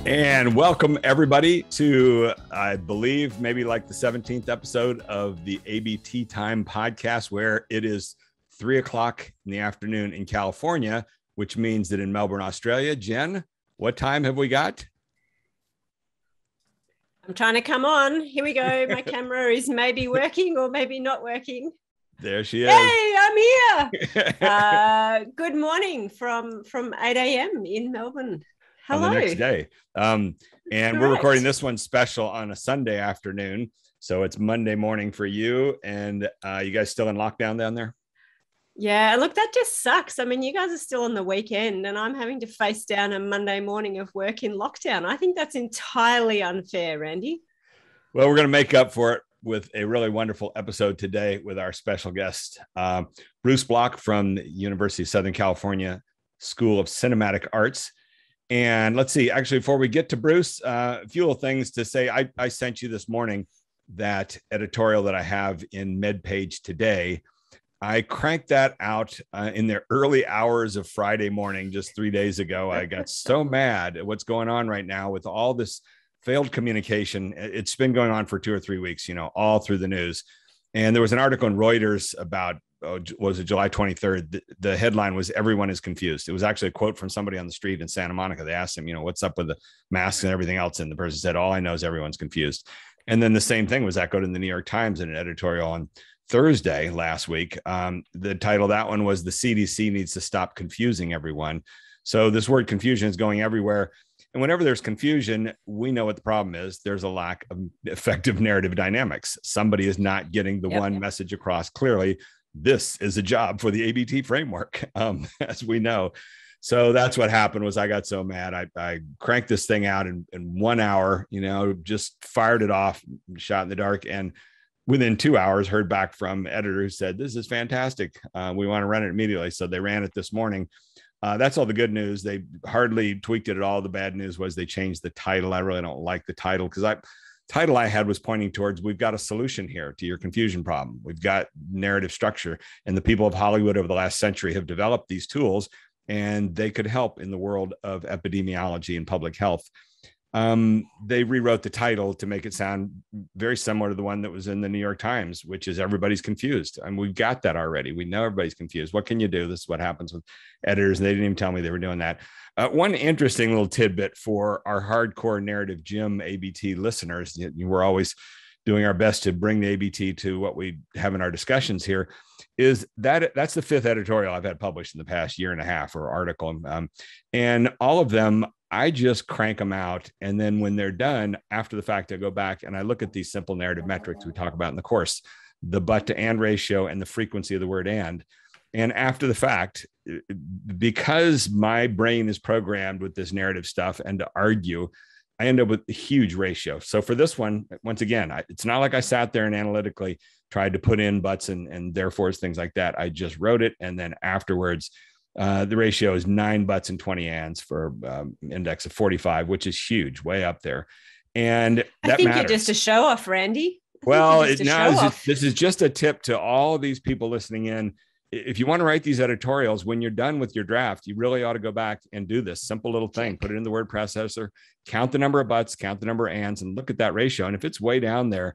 And welcome everybody to, I believe, maybe like the 17th episode of the ABT Time podcast, where it is 3 o'clock in the afternoon in California, which means that in Melbourne, Australia, Jen, what time have we got? I'm trying to come on. Here we go. My camera is maybe working or maybe not working. There she is. Hey, I'm here. Good morning from 8 a.m. in Melbourne. Hello. On the next day. And we're recording this one special on a Sunday afternoon. So it's Monday morning for you. And you guys still in lockdown down there? Yeah, look, that just sucks. I mean, you guys are still on the weekend and I'm having to face down a Monday morning of work in lockdown. I think that's entirely unfair, Randy. Well, we're going to make up for it with a really wonderful episode today with our special guest, Bruce Block from the University of Southern California School of Cinematic Arts. And let's see, actually, before we get to Bruce, a few little things to say. I sent you this morning that editorial that I have in MedPage today. I cranked that out in the early hours of Friday morning, just 3 days ago. I got so mad at what's going on right now with all this failed communication. It's been going on for 2 or 3 weeks, all through the news. And there was an article in Reuters about, was it July 23rd? The headline was, "Everyone is confused." It was actually a quote from somebody on the street in Santa Monica. They asked him, what's up with the masks and everything else? And the person said, "All I know is everyone's confused." And then the same thing was echoed in the New York Times in an editorial on Thursday last week. The title of that one was, "The CDC needs to stop confusing everyone." So this word confusion is going everywhere. And whenever there's confusion, we know what the problem is. There's a lack of effective narrative dynamics. Somebody is not getting the one message across clearly. This is a job for the ABT framework, as we know. So that's what happened. Was I got so mad. I cranked this thing out in 1 hour, just fired it off, shot in the dark. And within 2 hours, heard back from editor who said, "This is fantastic. We want to run it immediately." So they ran it this morning. That's all the good news. They hardly tweaked it at all. The bad news was they changed the title. I really don't like the title because title I had was pointing towards, we've got a solution here to your confusion problem. We've got narrative structure, and the people of Hollywood over the last century have developed these tools, and they could help in the world of epidemiology and public health. They rewrote the title to make it sound very similar to the one that was in the New York Times, which is "Everybody's confused." And we've got that already. We know everybody's confused. What can you do? This is what happens with editors. They didn't even tell me they were doing that. One interesting little tidbit for our hardcore narrative gym ABT listeners, we're always doing our best to bring the ABT to what we have in our discussions here, is that that's the fifth editorial I've had published in the past year and a half, or article. And all of them, I just crank them out. And then when they're done, after the fact, I go back and I look at these simple narrative metrics we talk about in the course, the but to and ratio and the frequency of the word and. And after the fact, because my brain is programmed with this narrative stuff and to argue, I end up with a huge ratio. So for this one, once again, it's not like I sat there and analytically tried to put in buts and therefores, things like that. I just wrote it. And then afterwards, the ratio is 9 buts and 20 ands for index of 45, which is huge, way up there. And that I think matters. You're just a show off, Randy. Well, this is just a tip to all of these people listening in. If you want to write these editorials, when you're done with your draft, you really ought to go back and do this simple little thing. Put it in the word processor, count the number of buts, count the number of ands, and look at that ratio. And if it's way down there,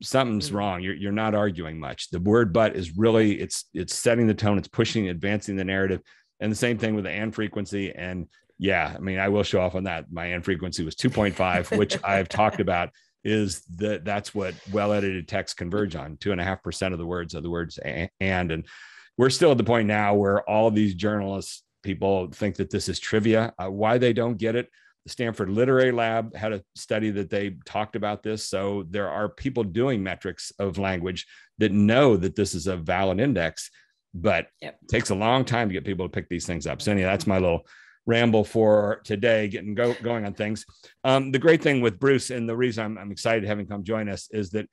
something's wrong. You're not arguing much. The word but is really, it's setting the tone. It's pushing, advancing the narrative. And the same thing with the and frequency. And yeah, I mean, I will show off on that. My and frequency was 2.5, which I've talked about is that's what well-edited text converge on. 2.5% of the words are the words and we're still at the point now where all of these journalists, people think that this is trivia. Why they don't get it. The Stanford Literary Lab had a study that they talked about this. So there are people doing metrics of language that know that this is a valid index, but it takes a long time to get people to pick these things up. So anyway, that's my little ramble for today, getting going on things. The great thing with Bruce, and the reason I'm excited to have him come join us, is that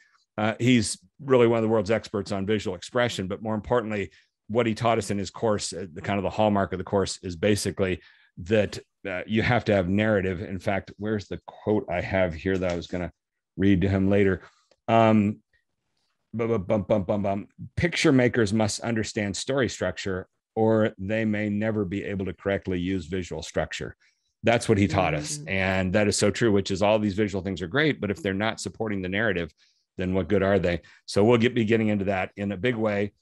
he's really one of the world's experts on visual expression, but more importantly, what he taught us in his course, the kind of the hallmark of the course, is basically that you have to have narrative. In fact, where's the quote I have here that I was going to read to him later? Picture makers must understand story structure, or they may never be able to correctly use visual structure. That's what he taught us. And that is so true, which is all these visual things are great, but if they're not supporting the narrative, then what good are they? So we'll be getting into that in a big way.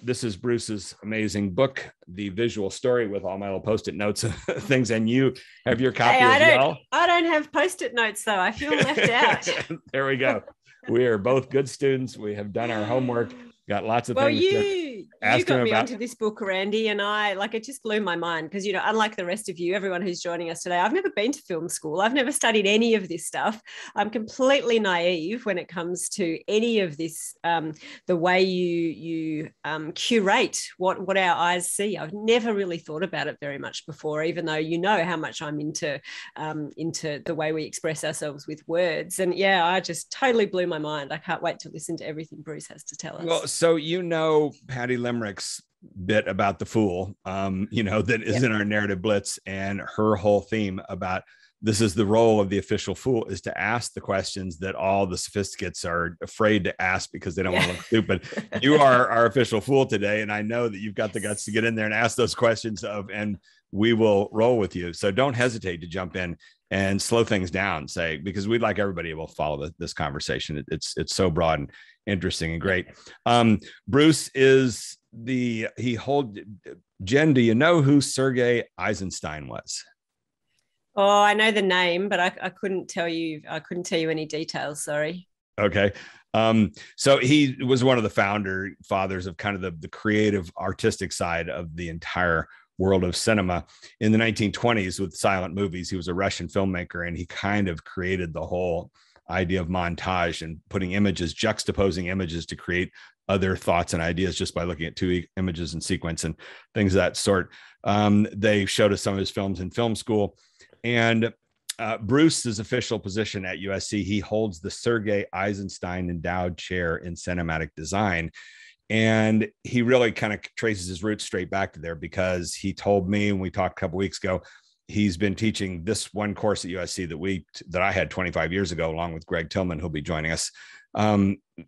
This is Bruce's amazing book, The Visual Story, with all my little Post-it notes and things. And you have your copy as well. I don't have Post-it notes, though. I feel left out. There we go. We are both good students. We have done our homework. Got lots of things you got me onto this book, Randy, and it just blew my mind because, unlike the rest of you, everyone who's joining us today, I've never been to film school. I've never studied any of this stuff. I'm completely naive when it comes to any of this, the way you curate what our eyes see. I've never really thought about it very much before, even though how much I'm into the way we express ourselves with words. And I just totally blew my mind. I can't wait to listen to everything Bruce has to tell us. Well, so Patty Limerick's bit about the fool, that is in our narrative blitz, and her whole theme about this is the role of the official fool is to ask the questions that all the sophisticates are afraid to ask because they don't want to look stupid. You are our official fool today, and I know that you've got the guts to get in there and ask those questions and we will roll with you. So don't hesitate to jump in and slow things down, because we'd like everybody able to follow this conversation. It's so broad and interesting and great. Bruce is Jen, do you know who Sergei Eisenstein was? Oh, I know the name, but I couldn't tell you. I couldn't tell you any details. Sorry. Okay. So he was one of the fathers of kind of the creative artistic side of the entire world of cinema in the 1920s with silent movies. He was a Russian filmmaker, and he kind of created the whole idea of montage and putting images, juxtaposing images to create other thoughts and ideas just by looking at two images in sequence and things of that sort. They showed us some of his films in film school. And Bruce's official position at USC, he holds the Sergei Eisenstein Endowed Chair in Cinematic Design. And he really kind of traces his roots straight back to there, because he told me when we talked a couple of weeks ago, he's been teaching this one course at USC that I had 25 years ago, along with Greg Tillman, who'll be joining us.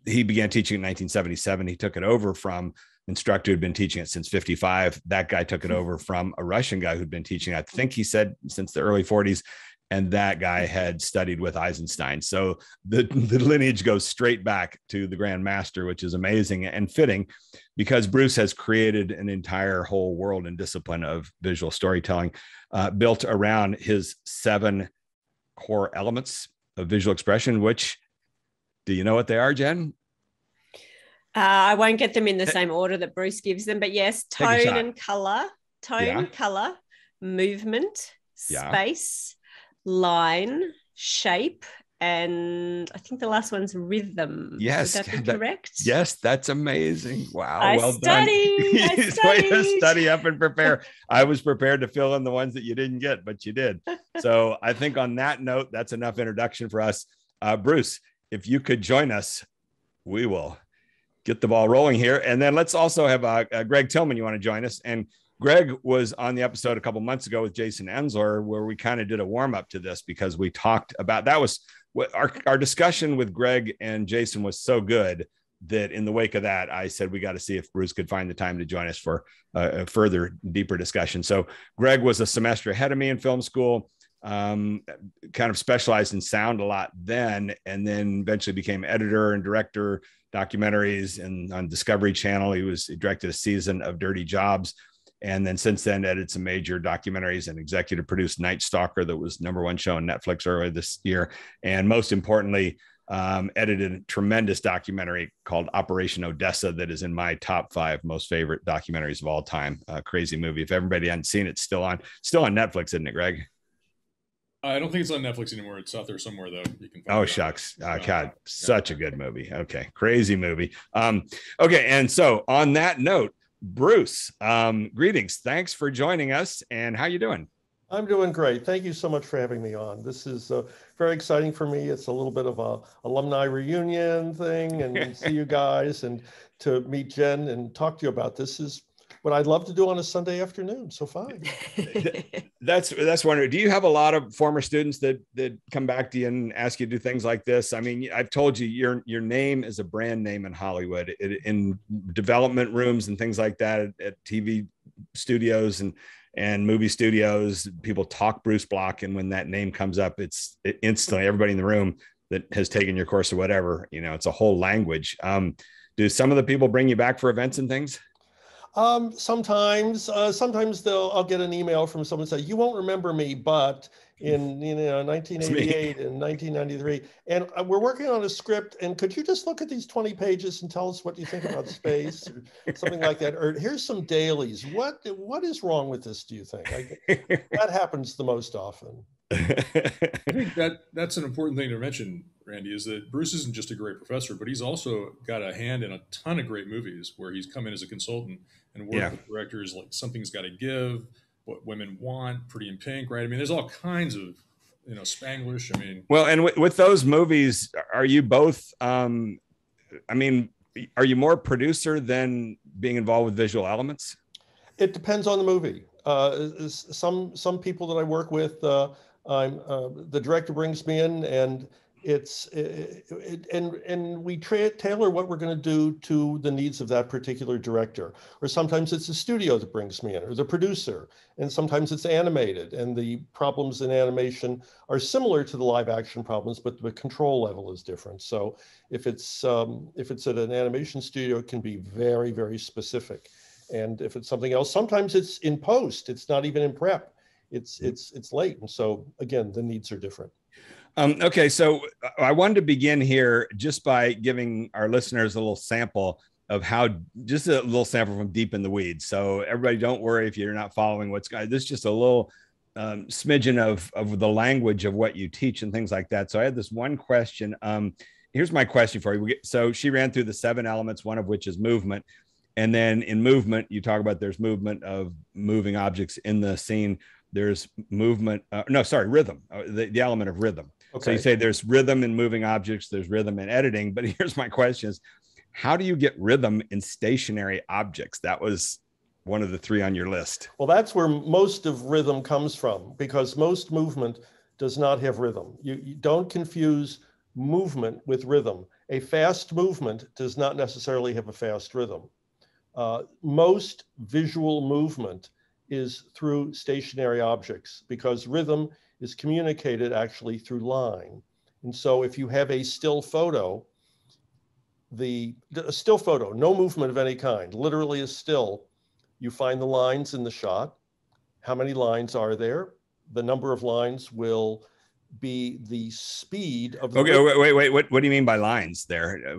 He began teaching in 1977. He took it over from an instructor who'd been teaching it since 55. That guy took it over from a Russian guy who'd been teaching, I think he said, since the early 40s. And that guy had studied with Eisenstein. So the lineage goes straight back to the Grand Master, which is amazing and fitting, because Bruce has created an entire whole world and discipline of visual storytelling built around his 7 core elements of visual expression, which, do you know what they are, Jen? I won't get them in the same order that Bruce gives them, but yes, tone and color, color, movement, space, line, shape, and I think the last one's rhythm. Yes. Would that be correct? Yes, that's amazing. Wow. I studied. Study up and prepare. I was prepared to fill in the ones that you didn't get, but you did. So I think on that note, that's enough introduction for us. Bruce, if you could join us, we will get the ball rolling here. And then let's also have Greg Tillman. You want to join us? And Greg was on the episode a couple months ago with Jason Ensler, where we kind of did a warm up to this, because we talked about, that was what our discussion with Greg and Jason was so good that in the wake of that, I said, we got to see if Bruce could find the time to join us for a further deeper discussion. So Greg was a semester ahead of me in film school, kind of specialized in sound a lot then, and then eventually became editor and director, documentaries, and on Discovery Channel. He directed a season of Dirty Jobs. And then since then, edited some major documentaries and executive produced Night Stalker, that was #1 show on Netflix earlier this year. And most importantly, edited a tremendous documentary called Operation Odessa that is in my top 5 most favorite documentaries of all time. Crazy movie. If everybody hadn't seen it, it's still on Netflix, isn't it, Greg? I don't think it's on Netflix anymore. It's out there somewhere, though. You can find shucks. God, such a good movie. Okay. Crazy movie. Okay. And so on that note, Bruce, greetings. Thanks for joining us. And how you doing? I'm doing great. Thank you so much for having me on. This is very exciting for me. It's a little bit of a alumni reunion thing, and see you guys, and to meet Jen and talk to you about this is what I'd love to do on a Sunday afternoon. So fine. That's wonderful. Do you have a lot of former students that come back to you and ask you to do things like this? I mean, I've told you your name is a brand name in Hollywood, in development rooms and things like that, at TV studios, and and movie studios, people talk Bruce Block. And when that name comes up, it's instantly everybody in the room that has taken your course or whatever, you know, it's a whole language. Do some of the people bring you back for events and things? Sometimes I'll get an email from someone say, you won't remember me, but in 1988 and 1993, and we're working on a script, and could you just look at these 20 pages and tell us what you think about space or something like that? Or here's some dailies. What is wrong with this, do you think? That happens the most often. I think that's an important thing to mention, Randy, is that Bruce isn't just a great professor, but he's also got a hand in a ton of great movies where he's come in as a consultant and worked with directors like Something's Gotta Give, What Women Want, Pretty in Pink, right? I mean, there's all kinds of, Spanglish. I mean, well, and with those movies, are you both? Are you more producer than being involved with visual elements? It depends on the movie. Some people that I work with, the director brings me in, and we tailor what we're going to do to the needs of that particular director. Or sometimes it's the studio that brings me in, or the producer, and sometimes it's animated, and the problems in animation are similar to the live action problems, but the control level is different. So if it's at an animation studio, it can be very, very specific. And if it's something else, sometimes it's in post, it's not even in prep. It's late. And so again, the needs are different. Okay, so I wanted to begin here just by giving our listeners a little sample of just a little sample from deep in the weeds. So everybody, don't worry if you're not following this is just a little smidgen of the language of what you teach and things like that. So I had this one question. Here's my question for you. So she ran through the 7 elements, one of which is movement. And then in movement, you talk about there's movement of moving objects in the scene. There's movement, rhythm, the element of rhythm. Okay. So you say there's rhythm in moving objects, there's rhythm in editing, but here's my question is, how do you get rhythm in stationary objects? That was one of the 3 on your list. Well, that's where most of rhythm comes from, because most movement does not have rhythm. You don't confuse movement with rhythm. A fast movement does not necessarily have a fast rhythm. Most visual movement is through stationary objects, because rhythm is communicated actually through line. And so if you have a still photo, a still photo, no movement of any kind, literally is still, you find the lines in the shot. How many lines are there? The number of lines will be the speed of the wait. What do you mean by lines there?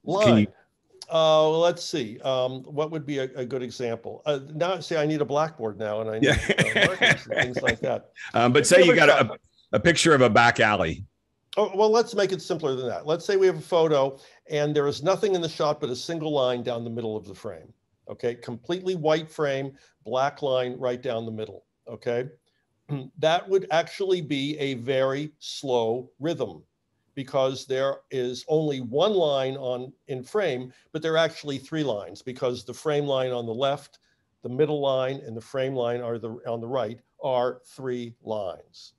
Line. Let's see. What would be a good example? Now, see, I need a blackboard now, and I need markers and things like that. But say you got a picture of a back alley. Oh, well, let's make it simpler than that. Let's say we have a photo, and there is nothing in the shot but a single line down the middle of the frame. Okay, completely white frame, black line right down the middle. Okay, that would actually be a very slow rhythm, because there is only one line in frame, but there are actually 3 lines, because the frame line on the left, the middle line, and the frame line on the right are 3 lines.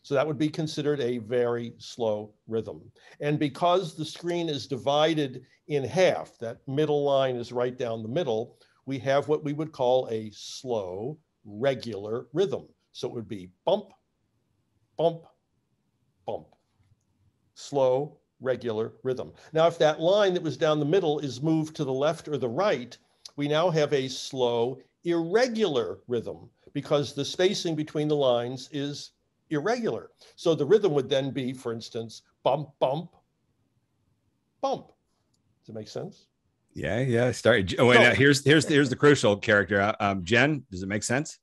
So that would be considered a very slow rhythm. And because the screen is divided in half, that middle line is right down the middle, we have what we would call a slow, regular rhythm. So it would be bump, bump, bump. Slow, regular rhythm. Now, if that line that was down the middle is moved to the left or the right, we now have a slow, irregular rhythm, because the spacing between the lines is irregular. So the rhythm would then be, for instance, bump, bump, bump. Does it make sense? Yeah. Here's the crucial character. Jen, does it make sense?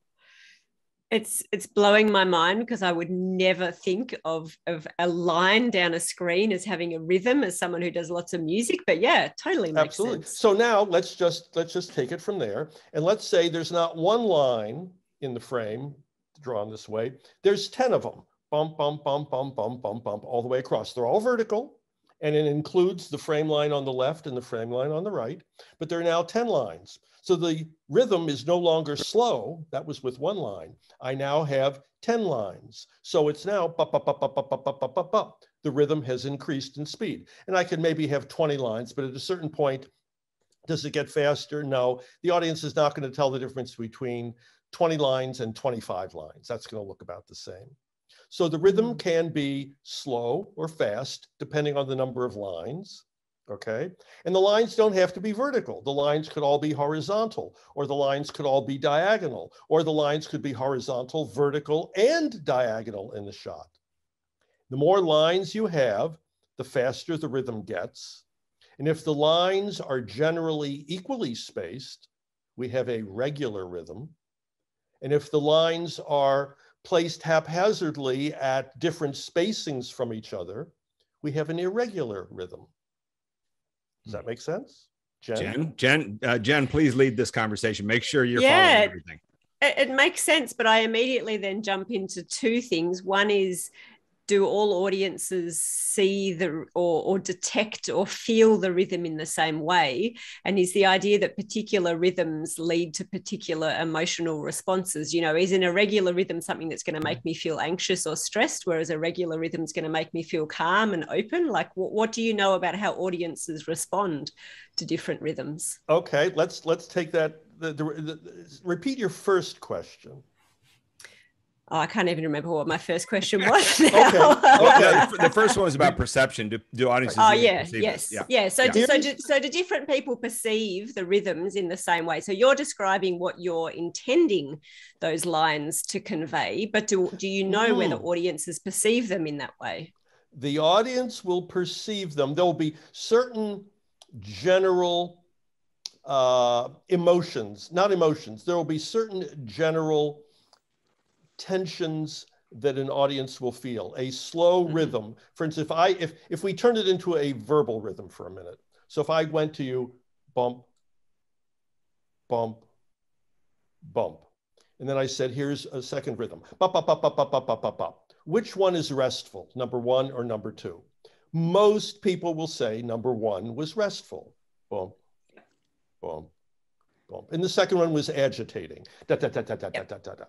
It's blowing my mind, because I would never think of a line down a screen as having a rhythm, as someone who does lots of music. But yeah, totally makes sense. So now let's just take it from there, and let's say there's not one line in the frame drawn this way. There's 10 of them. Bump, bump, bump, bump, bump, bump, bump, all the way across. They're all vertical, and it includes the frame line on the left and the frame line on the right, but there are now 10 lines. So the rhythm is no longer slow. That was with 1 line. I now have 10 lines. So it's now bop, bop, bop, bop, bop, bop, bop, bop, bop. The rhythm has increased in speed. And I can maybe have 20 lines, but at a certain point, does it get faster? No. The audience is not going to tell the difference between 20 lines and 25 lines. That's going to look about the same. So the rhythm can be slow or fast, depending on the number of lines, okay? And the lines don't have to be vertical. The lines could all be horizontal, or the lines could all be diagonal, or the lines could be horizontal, vertical, and diagonal in the shot. The more lines you have, the faster the rhythm gets. And if the lines are generally equally spaced, we have a regular rhythm. And if the lines are placed haphazardly at different spacings from each other, we have an irregular rhythm. Does that make sense? Jen, please lead this conversation. Make sure you're following everything. It makes sense, but I immediately then jump into two things. One is, do all audiences see or detect or feel the rhythm in the same way? And is the idea that particular rhythms lead to particular emotional responses? You know, is an irregular rhythm something that's going to make me feel anxious or stressed, whereas a regular rhythm is going to make me feel calm and open? Like, what do you know about how audiences respond to different rhythms? Okay, let's take that. Repeat your first question. Oh, I can't even remember what my first question was. Okay. The first one was about perception. Do audiences? Oh, yeah, yes, yeah. So do different people perceive the rhythms in the same way? So you're describing what you're intending those lines to convey, but do you know whether audiences perceive them in that way? The audience will perceive them. There will be certain general emotions, not emotions. There will be certain general tensions that an audience will feel. A slow rhythm, for instance, if we turn it into a verbal rhythm for a minute. So if I went to you, bump, bump, bump, and then I said, here's a second rhythm, bop, bop, bop, bop, bop, bop, bop, bop, bop. Which one is restful, number one or number two? Most people will say number one was restful, bump, bump, bump. And the second one was agitating, da, da, da, da, da, da, da, da, da.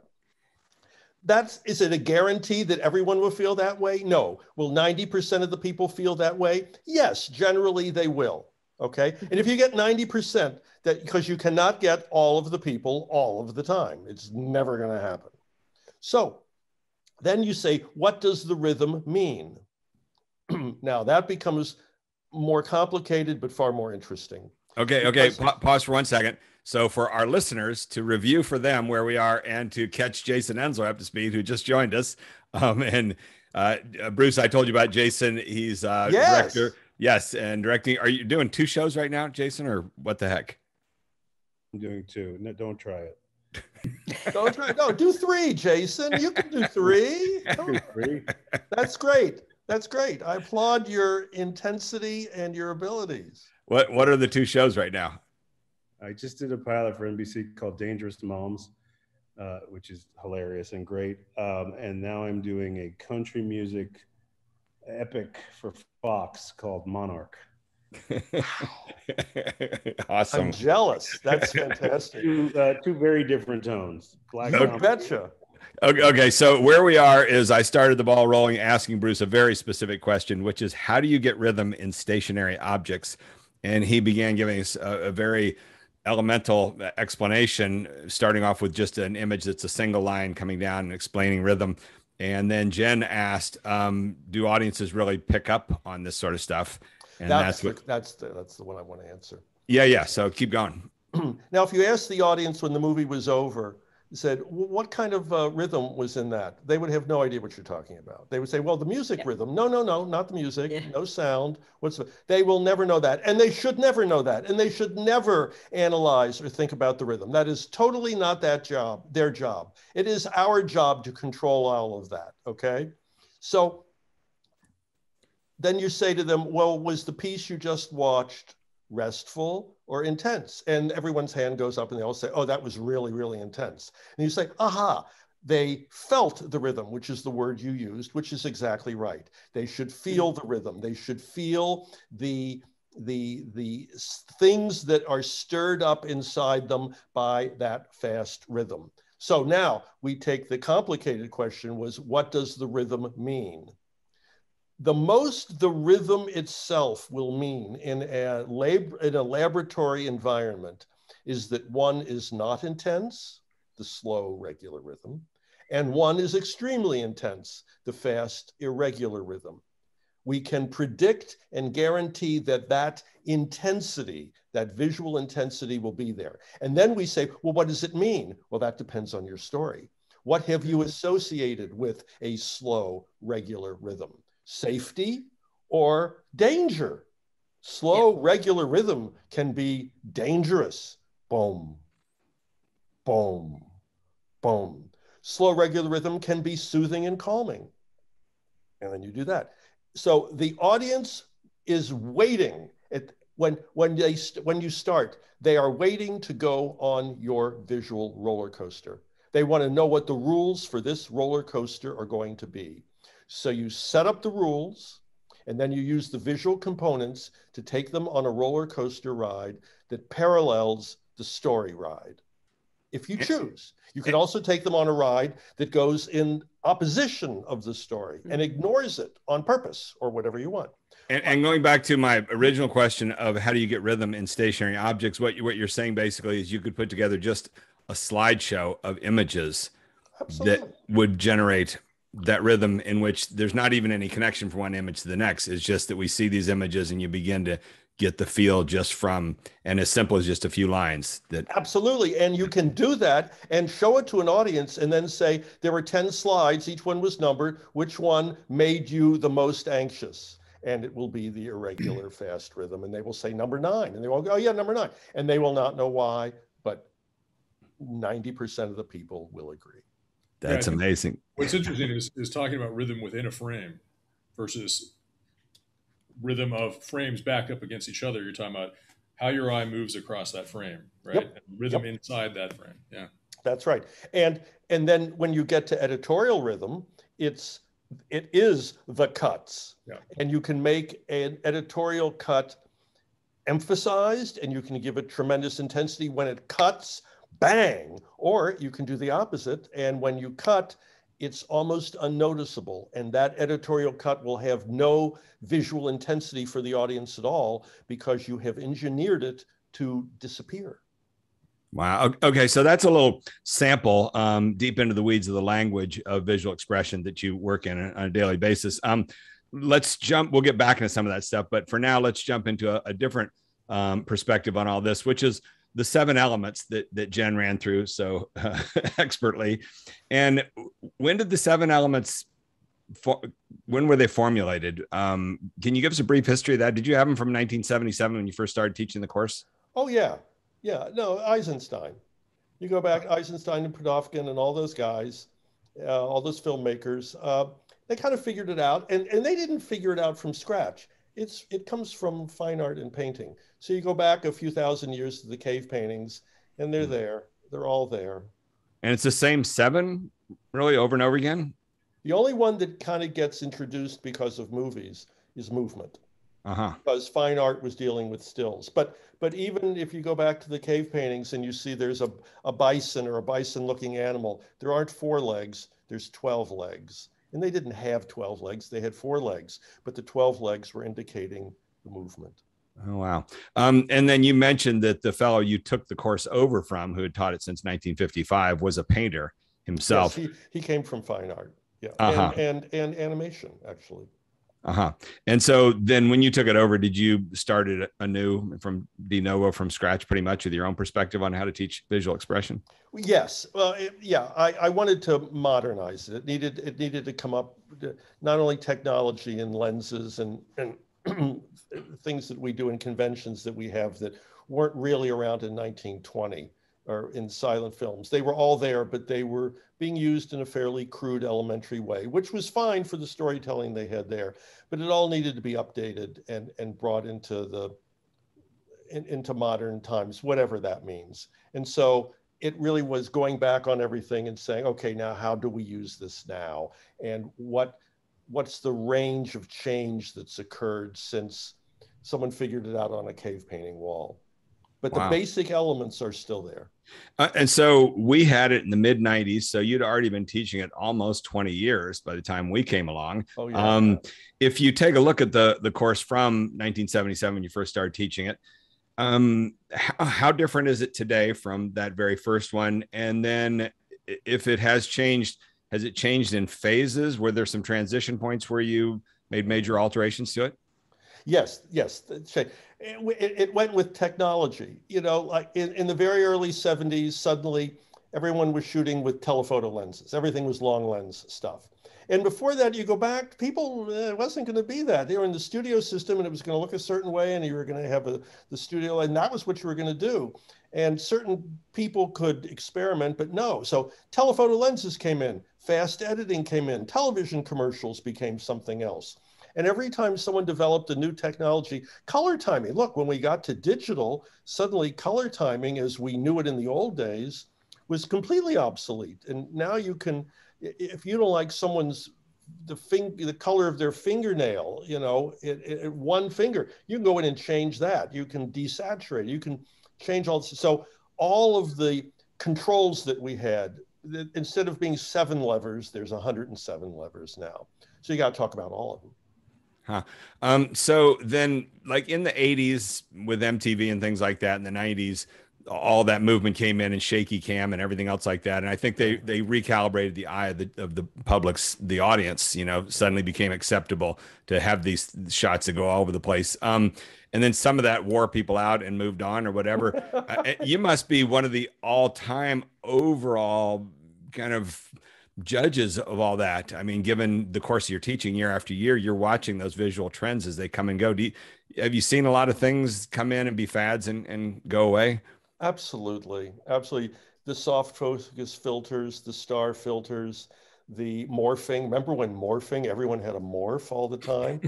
Is it a guarantee that everyone will feel that way? No. Will 90% of the people feel that way? Yes, generally they will, okay? And if you get 90%, because you cannot get all of the people all of the time. It's never gonna happen. So then you say, what does the rhythm mean? Now that becomes more complicated, but far more interesting. Okay, pause for 1 second. So for our listeners, to review for them where we are and to catch Jason Ensler up to speed, who just joined us. And Bruce, I told you about Jason. He's director. Yes, and directing. Are you doing 2 shows right now, Jason, or what the heck? I'm doing 2. No, don't try it. Don't try. No, do 3, Jason. You can do 3. Do 3. That's great. That's great. I applaud your intensity and your abilities. What are the 2 shows right now? I just did a pilot for NBC called Dangerous Moms, which is hilarious and great. And now I'm doing a country music epic for Fox called Monarch. Awesome. I'm jealous. That's fantastic. 2 very different tones. You betcha. Okay, so where we are is I started the ball rolling asking Bruce a very specific question, which is, how do you get rhythm in stationary objects? And he began giving us a very elemental explanation, starting off with just an image that's a single line coming down and explaining rhythm. And then Jen asked, do audiences really pick up on this sort of stuff? And that's the one I want to answer. Yeah. So keep going. Now, if you ask the audience when the movie was over, said, what kind of rhythm was in that? They would have no idea what you're talking about. They would say, well, the music rhythm. No, not the music, no sound. They will never know that. And they should never know that. And they should never analyze or think about the rhythm. That is totally not their job. It is our job to control all of that, okay? So then you say to them, well, was the piece you just watched restful or intense? And everyone's hand goes up and they all say, oh, that was really, really intense. And you say, aha, they felt the rhythm, which is the word you used, which is exactly right. They should feel the rhythm. They should feel the things that are stirred up inside them by that fast rhythm. So now we take the complicated question was, what does the rhythm mean? The most the rhythm itself will mean in a laboratory environment is that one is not intense, the slow, regular rhythm. And one is extremely intense, the fast, irregular rhythm. We can predict and guarantee that that intensity, that visual intensity will be there. And then we say, well, what does it mean? Well, that depends on your story. What have you associated with a slow, regular rhythm? Safety or danger? Slow, regular rhythm can be dangerous. Boom, boom, boom. Slow, regular rhythm can be soothing and calming. And then you do that. So the audience is waiting when you start, they are waiting to go on your visual roller coaster. They want to know what the rules for this roller coaster are going to be. So you set up the rules, and then you use the visual components to take them on a roller coaster ride that parallels the story ride. If you choose, you can also take them on a ride that goes in opposition of the story and ignores it on purpose or whatever you want. And going back to my original question of how do you get rhythm in stationary objects, what you're saying basically is you could put together just a slideshow of images that would generate that rhythm in which there's not even any connection from one image to the next. It's just that we see these images and you begin to get the feel just from, and as simple as just a few lines. That absolutely. And you can do that and show it to an audience and then say, there were 10 slides, each one was numbered, which one made you the most anxious? And it will be the irregular fast rhythm. And they will say number 9. And they will go, oh yeah, number 9. And they will not know why, but 90% of the people will agree. That's amazing. What's interesting is talking about rhythm within a frame versus rhythm of frames back up against each other. You're talking about how your eye moves across that frame, right? Yep. And rhythm inside that frame. Yeah. That's right. And then when you get to editorial rhythm, it is the cuts. Yeah. And you can make an editorial cut emphasized, and you can give it tremendous intensity when it cuts, bang, or you can do the opposite. And when you cut, it's almost unnoticeable. And that editorial cut will have no visual intensity for the audience at all because you have engineered it to disappear. Wow. Okay. So that's a little sample deep into the weeds of the language of visual expression that you work in on a daily basis. Let's jump. We'll get back into some of that stuff. But for now, let's jump into a different perspective on all this, which is the 7 elements that Jen ran through so expertly. And when did the 7 elements, when were they formulated? Can you give us a brief history of that? Did you have them from 1977 when you first started teaching the course? Oh, yeah. Yeah. No, Eisenstein. You go back, Eisenstein and Pudovkin and all those guys, all those filmmakers, they kind of figured it out. And they didn't figure it out from scratch. It comes from fine art and painting. So you go back a few thousand years to the cave paintings, and they're there. They're all there. And it's the same 7, really, over and over again? The only one that kind of gets introduced because of movies is movement. Because fine art was dealing with stills. But even if you go back to the cave paintings and you see there's a bison or a bison-looking animal, there aren't 4 legs, there's 12 legs. And they didn't have 12 legs, they had 4 legs, but the 12 legs were indicating the movement. Oh, wow. And then you mentioned that the fellow you took the course over from, who had taught it since 1955, was a painter himself. Yes, he came from fine art, yeah, and animation, actually. And so then when you took it over, did you start it anew from de novo, from scratch, pretty much with your own perspective on how to teach visual expression? Yes. Well, I wanted to modernize it. It needed to come up, not only technology and lenses and things that we do in conventions that we have that weren't really around in 1920 or in silent films. They were all there, but they were being used in a fairly crude elementary way, which was fine for the storytelling they had there, but it all needed to be updated and brought into modern times, whatever that means. And so it really was going back on everything and saying, okay, now how do we use this now? And what's the range of change that's occurred since someone figured it out on a cave painting wall? But the basic elements are still there. And so we had it in the mid 90s. So you'd already been teaching it almost 20 years by the time we came along. Oh, yeah. If you take a look at the course from 1977, when you first started teaching it, How different is it today from that very first one? And then if it has changed, has it changed in phases? Were there some transition points where you made major alterations to it? Yes. It went with technology. Like in the very early 70s, suddenly everyone was shooting with telephoto lenses. Everything was long lens stuff. And before that, you go back, people, it wasn't going to be that. They were in the studio system and it was going to look a certain way and you were going to have the studio and that was what you were going to do. And certain people could experiment, but no. So telephoto lenses came in, fast editing came in, television commercials became something else. And every time someone developed a new technology, color timing, look, when we got to digital, suddenly color timing as we knew it in the old days was completely obsolete. And now you can, if you don't like the color of their fingernail, one finger, you can go in and change that. You can desaturate, you can change all this. So all of the controls that we had, instead of being 7 levers, there's 107 levers now. So you got to talk about all of them. So then like in the 80s with MTV and things like that, in the 90s, all that movement came in and shaky cam and everything else like that. And I think they recalibrated the eye of the public's, the audience, suddenly became acceptable to have these shots that go all over the place. And then some of that wore people out and moved on or whatever. You must be one of the all-time overall kind of judges of all that. I mean, given the course of your teaching year after year, you're watching those visual trends as they come and go. Have you seen a lot of things come in and be fads and go away? Absolutely. The soft focus filters, the star filters, the morphing. Remember when morphing, everyone had a morph all the time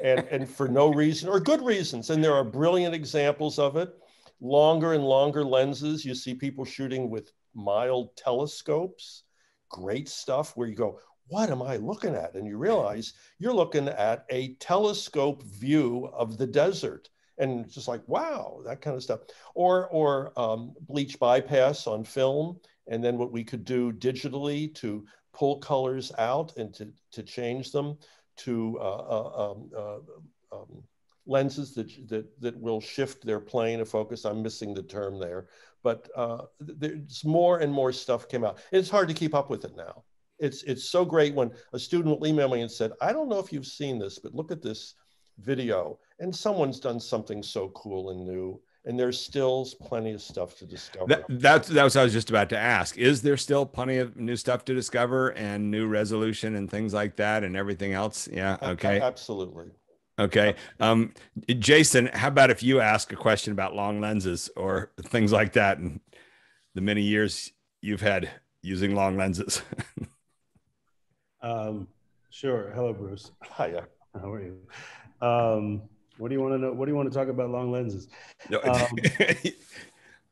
and for no reason or good reasons. And there are brilliant examples of it. Longer and longer lenses. You see people shooting with mild telescopes. Great stuff where you go, what am I looking at? And you realize you're looking at a telescope view of the desert. And it's just like, wow, that kind of stuff. Or bleach bypass on film. And then what we could do digitally to pull colors out and to change them to lenses that will shift their plane of focus. I'm missing the term there. But there's more and more stuff came out. It's hard to keep up with it now. It's so great when a student will email me and said, I don't know if you've seen this, but look at this video. And someone's done something so cool and new. And there's still plenty of stuff to discover. That's what I was just about to ask. Is there still plenty of new stuff to discover and new resolution and things like that and everything else? Yeah. Okay. Absolutely. Okay. Jason, how about if you ask a question about long lenses or things like that and the many years you've had using long lenses? Sure. Hello, Bruce. Hiya. How are you? What do you want to know? What do you want to talk about long lenses? No,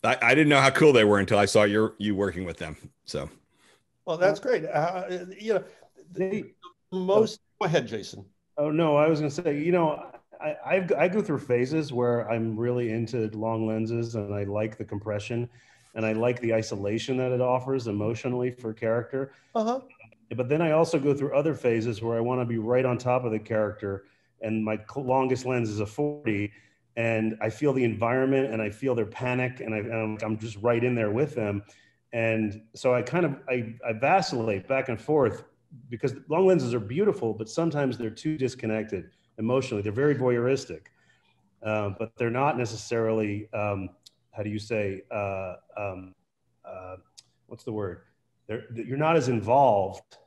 I didn't know how cool they were until I saw you working with them. So, well, that's great. Go ahead, Jason. Oh no, I was going to say, I go through phases where I'm really into long lenses and I like the compression and I like the isolation that it offers emotionally for character. But then I also go through other phases where I want to be right on top of the character. And my longest lens is a 40 and I feel the environment and I feel their panic and I'm just right in there with them. And so I vacillate back and forth because long lenses are beautiful, but sometimes they're too disconnected emotionally. They're very voyeuristic, but they're not necessarily, how do you say, what's the word? You're not as involved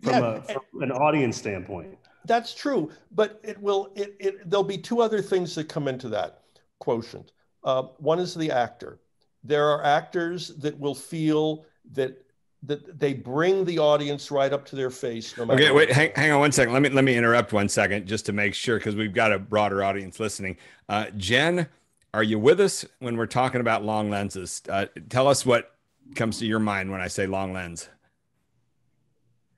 from an audience standpoint. That's true, but there'll be two other things that come into that quotient. One is the actor. There are actors that will feel that they bring the audience right up to their face. No matter okay, wait, hang on one second. Let me interrupt 1 second just to make sure because we've got a broader audience listening. Jen, are you with us when we're talking about long lenses? Tell us what comes to your mind when I say long lens.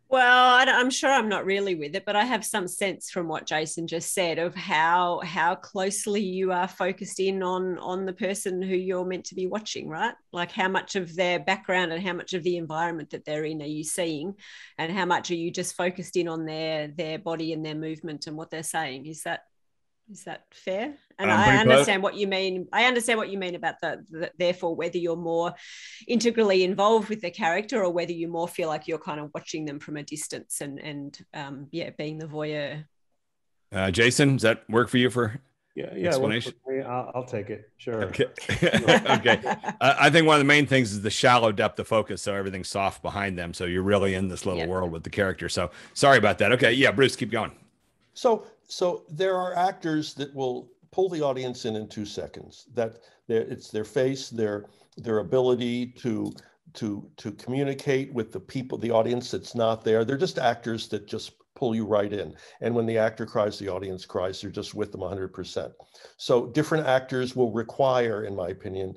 Well, I'm sure I'm not really with it, but I have some sense from what Jason just said of how closely you are focused in on the person who you're meant to be watching, right? Like how much of their background and how much of the environment that they're in are you seeing, and how much are you just focused in on their body and their movement and what they're saying? Is that? Is that fair? And I understand what you mean. I understand what you mean about therefore whether you're more integrally involved with the character or whether you more feel like you're kind of watching them from a distance and being the voyeur. Jason, does that work for you for explanation? I'll take it. Sure. Okay. Okay. I think one of the main things is the shallow depth of focus. So everything's soft behind them. So you're really in this little world with the character. So sorry about that. Okay. Yeah. Bruce, keep going. So there are actors that will pull the audience in 2 seconds. That it's their face, their ability to communicate with the people, the audience that's not there. They're just actors that just pull you right in. And when the actor cries, the audience cries. You're just with them 100%. So different actors will require, in my opinion,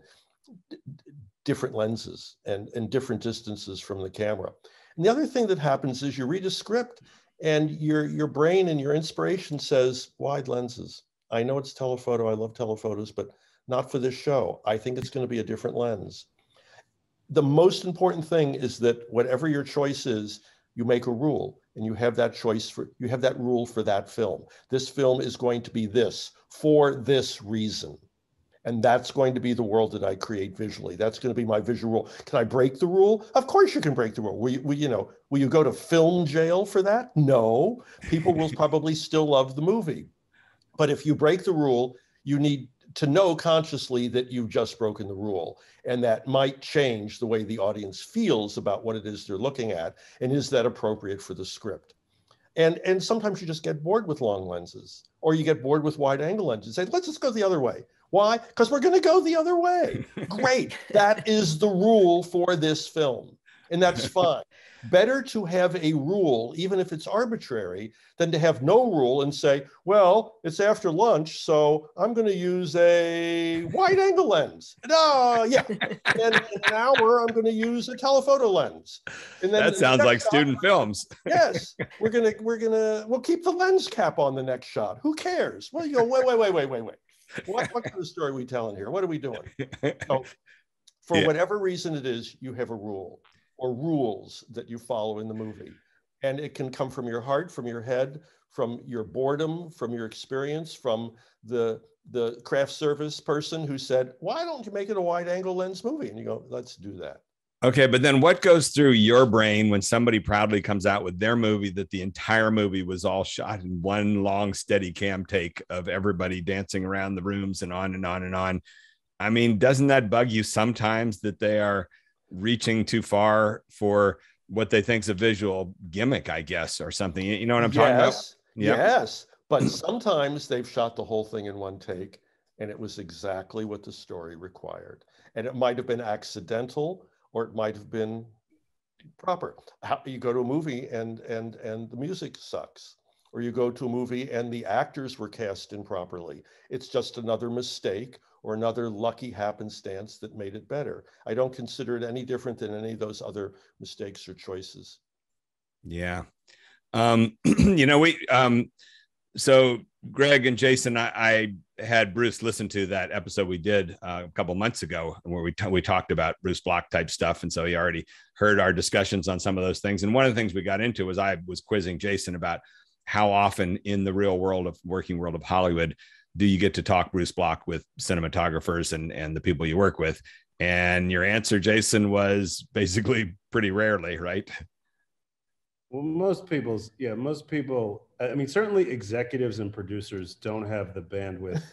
different lenses and different distances from the camera. And the other thing that happens is you read a script and your brain and your inspiration says wide lenses. I know it's telephoto. I love telephotos, but not for this show. I think it's going to be a different lens. The most important thing is that whatever your choice is, you make a rule and you have that you have that rule for that film. This film is going to be this for this reason. And that's going to be the world that I create visually. That's going to be my visual rule. Can I break the rule? Of course you can break the rule. Will you go to film jail for that? No. People will probably still love the movie. But if you break the rule, you need to know consciously that you've just broken the rule. And that might change the way the audience feels about what it is they're looking at. And is that appropriate for the script? And sometimes you just get bored with long lenses, or you get bored with wide angle lenses. Say, let's just go the other way. Why? Because we're going to go the other way. Great. That is the rule for this film. And that's fine. Better to have a rule, even if it's arbitrary, than to have no rule and say, well, it's after lunch, so I'm going to use a wide angle lens. Yeah. And in an hour, I'm going to use a telephoto lens. And then that sounds like student films. Yes. We'll keep the lens cap on the next shot. Who cares? Well, you go, wait. What kind of story are we telling here? What are we doing? So for whatever reason it is, you have a rule or rules that you follow in the movie. And it can come from your heart, from your head, from your boredom, from your experience, from the craft service person who said, why don't you make it a wide angle lens movie? And you go, let's do that. Okay, but then what goes through your brain when somebody proudly comes out with their movie that the entire movie was all shot in one long steady cam take of everybody dancing around the rooms and on and on and on? I mean, doesn't that bug you sometimes that they are reaching too far for what they think is a visual gimmick, I guess, or something? You know what I'm talking about? Yep. Yes, but sometimes they've shot the whole thing in one take and it was exactly what the story required. And it might have been accidental, or it might have been proper. You go to a movie and the music sucks, or you go to a movie and the actors were cast improperly. It's just another mistake or another lucky happenstance that made it better. I don't consider it any different than any of those other mistakes or choices. Yeah. So Greg and Jason, I had Bruce listen to that episode we did a couple months ago where we talked about Bruce Block type stuff. And so he already heard our discussions on some of those things. And one of the things we got into was I was quizzing Jason about how often in the real working world of Hollywood do you get to talk Bruce Block with cinematographers and the people you work with? And your answer, Jason, was basically pretty rarely, right? Well, most people, I mean, certainly executives and producers don't have the bandwidth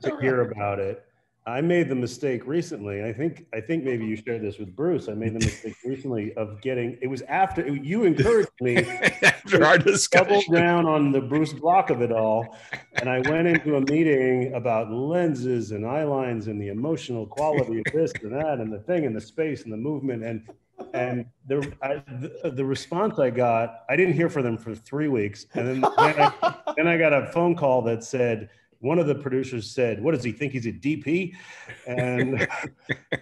to hear about it. I made the mistake recently. I think maybe you shared this with Bruce. I made the mistake recently of it was after you encouraged me after our discussion, double down on the Bruce Block of it all. And I went into a meeting about lenses and eye lines and the emotional quality of this and that and the thing and the space and the movement. And the response I got, I didn't hear from them for 3 weeks. And then I got a phone call that said, one of the producers said, what does he think? He's a DP? And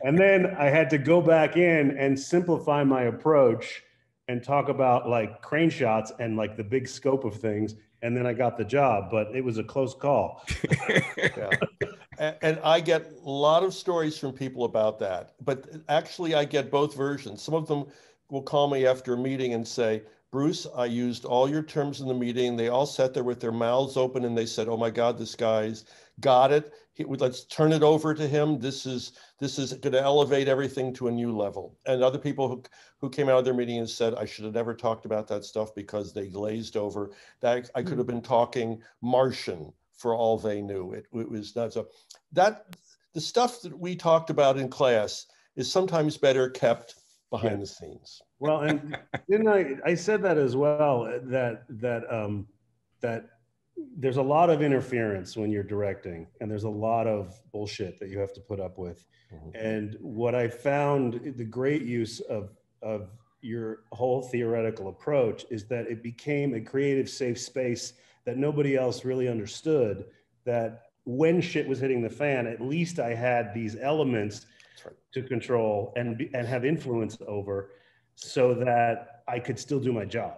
then I had to go back in and simplify my approach and talk about like crane shots and like the big scope of things. And then I got the job, but it was a close call. Yeah. And I get a lot of stories from people about that, but actually I get both versions. Some of them will call me after a meeting and say, Bruce, I used all your terms in the meeting. They all sat there with their mouths open and they said, oh my God, this guy's got it. Let's turn it over to him. This is going to elevate everything to a new level. And other people who came out of their meeting and said, I should have never talked about that stuff because they glazed over. That I could have been talking Martian for all they knew. It was not so. That the stuff that we talked about in class is sometimes better kept behind the scenes. Well, and didn't I said that as well, that there's a lot of interference when you're directing, and there's a lot of bullshit that you have to put up with. Mm-hmm. And what I found the great use of your whole theoretical approach is that it became a creative safe space that nobody else really understood, that when shit was hitting the fan, at least I had these elements to control and have influence over, so that I could still do my job.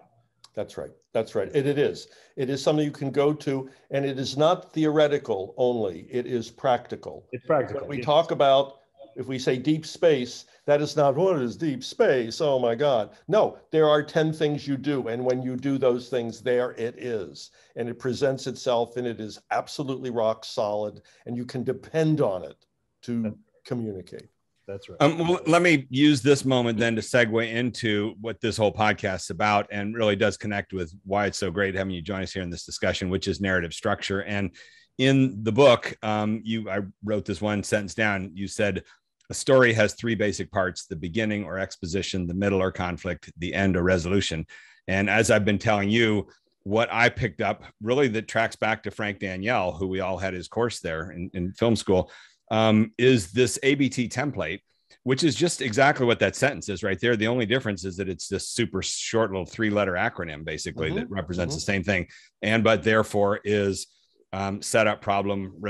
That's right. That's right. It is. It is something you can go to, and it is not theoretical only. It is practical. It's practical. When we talk about, if we say deep space, that is not what is deep space. Oh my God. No, there are 10 things you do. And when you do those things, there it is. And it presents itself, and it is absolutely rock solid, and you can depend on it to communicate. That's right. Well, let me use this moment then to segue into what this whole podcast is about, and really does connect with why it's so great having you join us here in this discussion, which is narrative structure. And in the book, I wrote this one sentence down. You said a story has three basic parts: the beginning or exposition, the middle or conflict, the end or resolution. And as I've been telling you, what I picked up really that tracks back to Frank Daniel, who we all had his course there in film school, is this ABT template, which is just exactly what that sentence is right there. The only difference is that it's this super short little 3-letter acronym, basically, that represents the same thing. And, but therefore is setup, problem,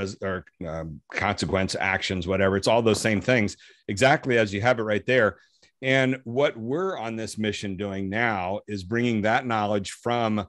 consequence, actions, whatever. It's all those same things, exactly as you have it right there. And what we're on this mission doing now is bringing that knowledge from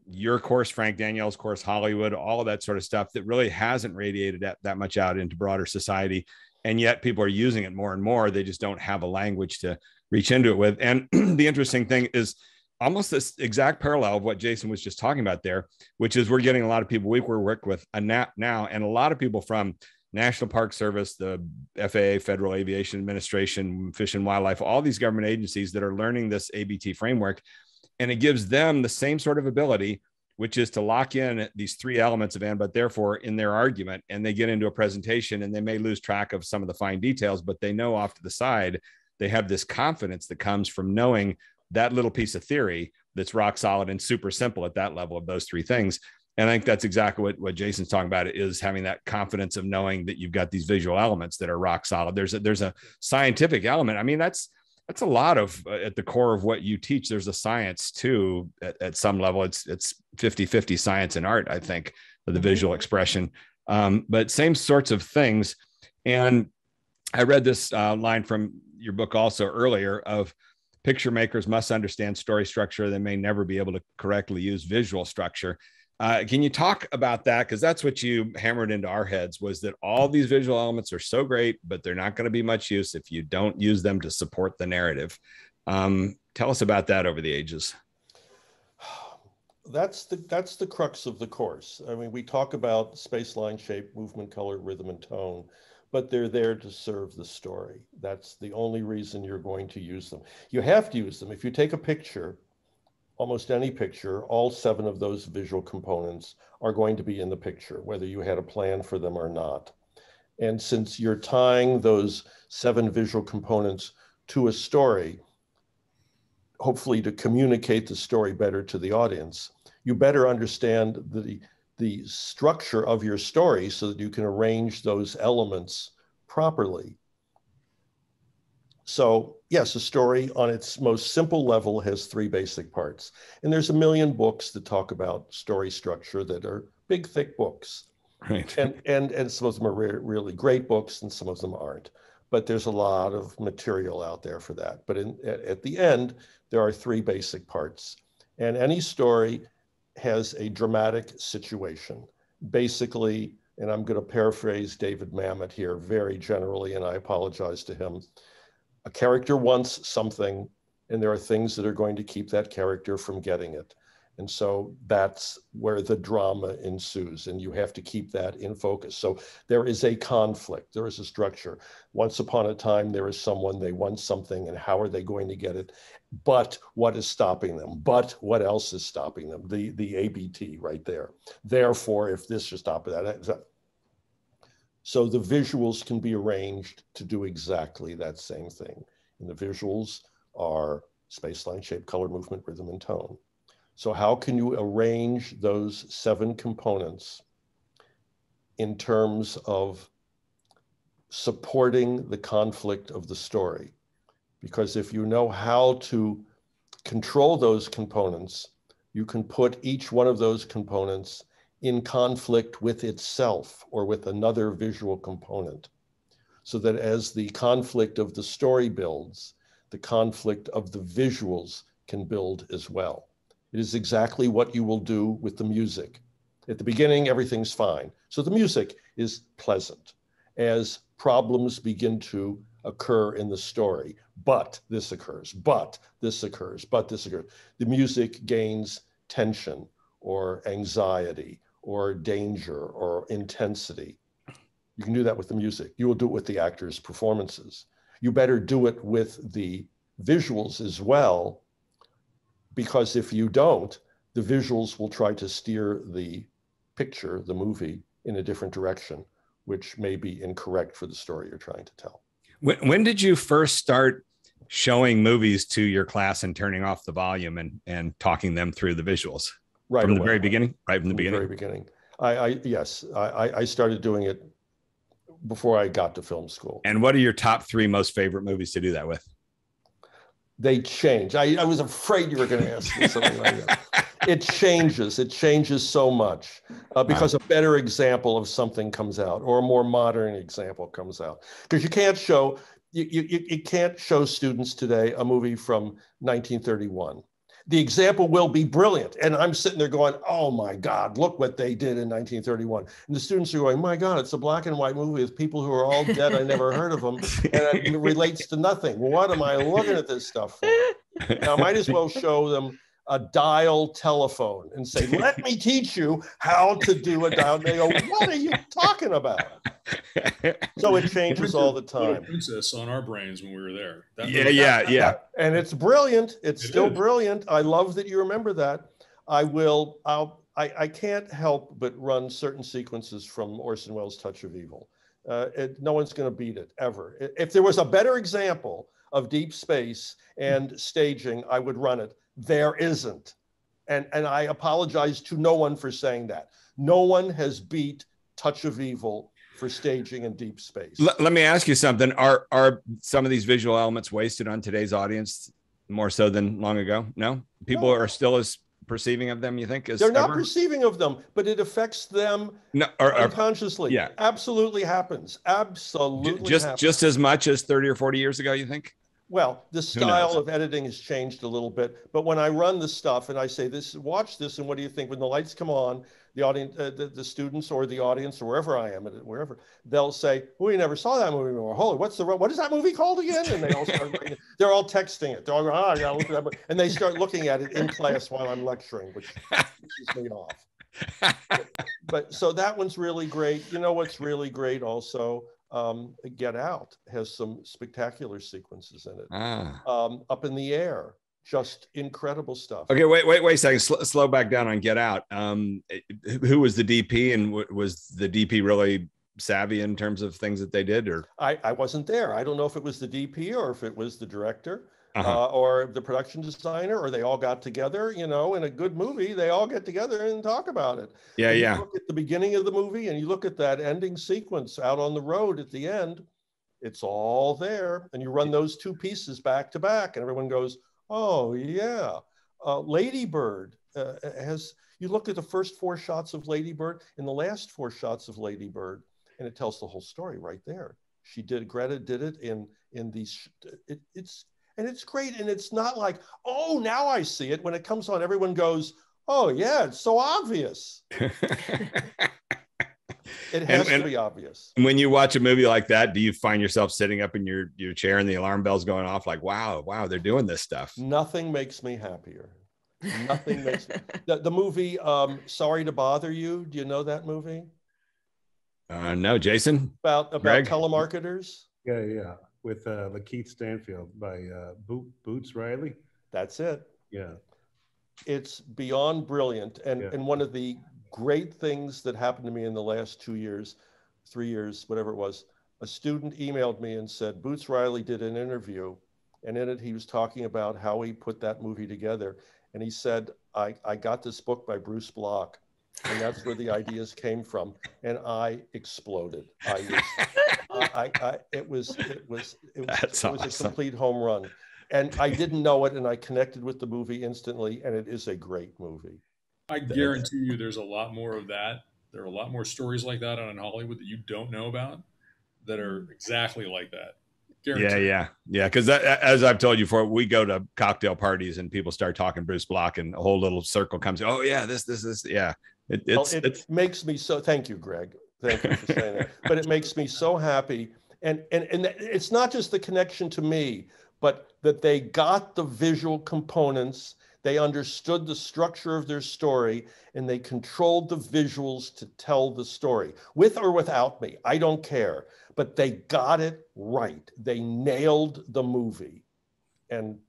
your course, Frank Daniel's course, Hollywood, all of that sort of stuff that really hasn't radiated that much out into broader society. And yet people are using it more and more. They just don't have a language to reach into it with. And the interesting thing is almost this exact parallel of what Jason was just talking about there, which is we're getting a lot of people we work with now, and a lot of people from National Park Service, the FAA, Federal Aviation Administration, Fish and Wildlife, all these government agencies that are learning this ABT framework. And it gives them the same sort of ability, which is to lock in these three elements of and, but therefore in their argument, and they get into a presentation and they may lose track of some of the fine details, but they know off to the side, they have this confidence that comes from knowing that little piece of theory that's rock solid and super simple at that level of those three things. And I think that's exactly what Jason's talking about, is having that confidence of knowing that you've got these visual elements that are rock solid. There's a scientific element. I mean, that's a lot of at the core of what you teach. There's a science too, at some level. It's 50-50 science and art, I think, of the visual expression, but same sorts of things. And I read this line from your book also earlier of picture makers must understand story structure. They may never be able to correctly use visual structure. Can you talk about that? Because that's what you hammered into our heads, was that all these visual elements are so great, but they're not going to be much use if you don't use them to support the narrative. Tell us about that over the ages. That's the crux of the course. I mean, we talk about space, line, shape, movement, color, rhythm, and tone, but they're there to serve the story. That's the only reason you're going to use them. You have to use them. If you take a picture, almost any picture, all 7 of those visual components are going to be in the picture, whether you had a plan for them or not. And since you're tying those 7 visual components to a story, hopefully to communicate the story better to the audience, you better understand the structure of your story so that you can arrange those elements properly. So yes, a story on its most simple level has 3 basic parts. And there's a million books that talk about story structure that are big, thick books. Right. And some of them are really great books and some of them aren't. But there's a lot of material out there for that. But at the end, there are 3 basic parts. And any story has a dramatic situation. Basically, and I'm going to paraphrase David Mamet here very generally, and I apologize to him, a character wants something, and there are things that are going to keep that character from getting it. And so that's where the drama ensues, and you have to keep that in focus. So there is a conflict, there is a structure. Once upon a time, there is someone, they want something, and how are they going to get it? But what is stopping them? But what else is stopping them? The ABT right there. Therefore, if this should stop that. So the visuals can be arranged to do exactly that same thing. And the visuals are space, line, shape, color, movement, rhythm, and tone. So how can you arrange those 7 components in terms of supporting the conflict of the story? Because if you know how to control those components, you can put each one of those components in conflict with itself or with another visual component, so that as the conflict of the story builds, the conflict of the visuals can build as well. It is exactly what you will do with the music. At the beginning, everything's fine. So the music is pleasant. As problems begin to occur in the story, but this occurs, but this occurs, but this occurs, the music gains tension or anxiety or danger or intensity. You can do that with the music. You will do it with the actors' performances. You better do it with the visuals as well, because if you don't, the visuals will try to steer the picture, the movie, in a different direction, which may be incorrect for the story you're trying to tell. When did you first start showing movies to your class and turning off the volume and talking them through the visuals? Right from away. The very beginning? Right from the beginning? Very beginning. I started doing it before I got to film school. And what are your top 3 most favorite movies to do that with? They change. I was afraid you were going to ask me something like that. It changes so much because a better example of something comes out, or a more modern example comes out. Because you can't show, you can't show students today a movie from 1931. The example will be brilliant. And I'm sitting there going, oh my God, look what they did in 1931. And the students are going, my God, it's a black and white movie with people who are all dead. I never heard of them. And it relates to nothing. What am I looking at this stuff for? Now, I might as well show them a dial telephone and say, let me teach you how to do a dial. They go, what are you talking about? So it changes all the time. Little Princess on our brains when we were there. Yeah. And it's brilliant. It's still brilliant. I love that you remember that. I can't help but run certain sequences from Orson Welles' Touch of Evil. No one's going to beat it ever. If there was a better example of deep space and staging, I would run it. There isn't. And I apologize to no one for saying that. No one has beat Touch of Evil for staging in deep space. Let me ask you something. Are some of these visual elements wasted on today's audience more so than long ago? No? People are still as perceiving of them, you think? They're not perceiving of them, but it affects them unconsciously. Yeah. Absolutely happens. Absolutely happens. Just as much as 30 or 40 years ago, you think? Well, the style of editing has changed a little bit, but when I run the stuff and I say watch this, and what do you think? When the lights come on, the audience, the students or the audience or wherever I am, wherever, they'll say, "We never saw that movie before. Holy, what is that movie called again?" And they all start, they're all texting it. They're all going, "Oh, I gotta look at that," and they start looking at it in class while I'm lecturing, which pisses me off. But so that one's really great. You know what's really great also? Get Out has some spectacular sequences in it. Up in the Air, just incredible stuff. Okay, wait a second. Slow back down on Get Out. Who was the DP, and was the DP really savvy in terms of things that they did? Or I wasn't there. I don't know if it was the DP or if it was the director. Or the production designer, or they all got together, in a good movie, they all get together and talk about it. Yeah. You look at the beginning of the movie and you look at that ending sequence out on the road at the end, it's all there. And you run those 2 pieces back to back and everyone goes, oh yeah. Lady Bird you look at the first 4 shots of Lady Bird and the last 4 shots of Lady Bird, and it tells the whole story right there. Greta did it in these, and it's great. And it's not like, oh, now I see it. When it comes on, everyone goes, oh, yeah, it's so obvious. It has to be obvious. When you watch a movie like that, do you find yourself sitting up in your chair and the alarm bell's going off like, wow, they're doing this stuff? Nothing makes me happier. Nothing makes me. The movie, Sorry to Bother You. Do you know that movie? No, Jason? About Greg? telemarketers? Yeah. With Lakeith Stanfield by Boots Riley. That's it. Yeah. It's beyond brilliant. And one of the great things that happened to me in the last 2 years, 3 years, whatever it was, a student emailed me and said, Boots Riley did an interview, and in it he was talking about how he put that movie together. And he said, I got this book by Bruce Bloch, and that's where the ideas came from. And I exploded. It was awesome. A complete home run. And I didn't know it, and I connected with the movie instantly, and it is a great movie. I guarantee you there's a lot more of that. There are a lot more stories like that on in Hollywood that you don't know about that are exactly like that. Guaranteed. Yeah. Because as I've told you before, we go to cocktail parties and people start talking Bruce Bloch, and a whole little circle comes. Oh yeah, this. Yeah. It makes me so. Thank you, Greg. Thank you for saying that. But it makes me so happy, and it's not just the connection to me, but that they got the visual components. They understood the structure of their story, and they controlled the visuals to tell the story, with or without me. I don't care. But they got it right. They nailed the movie. And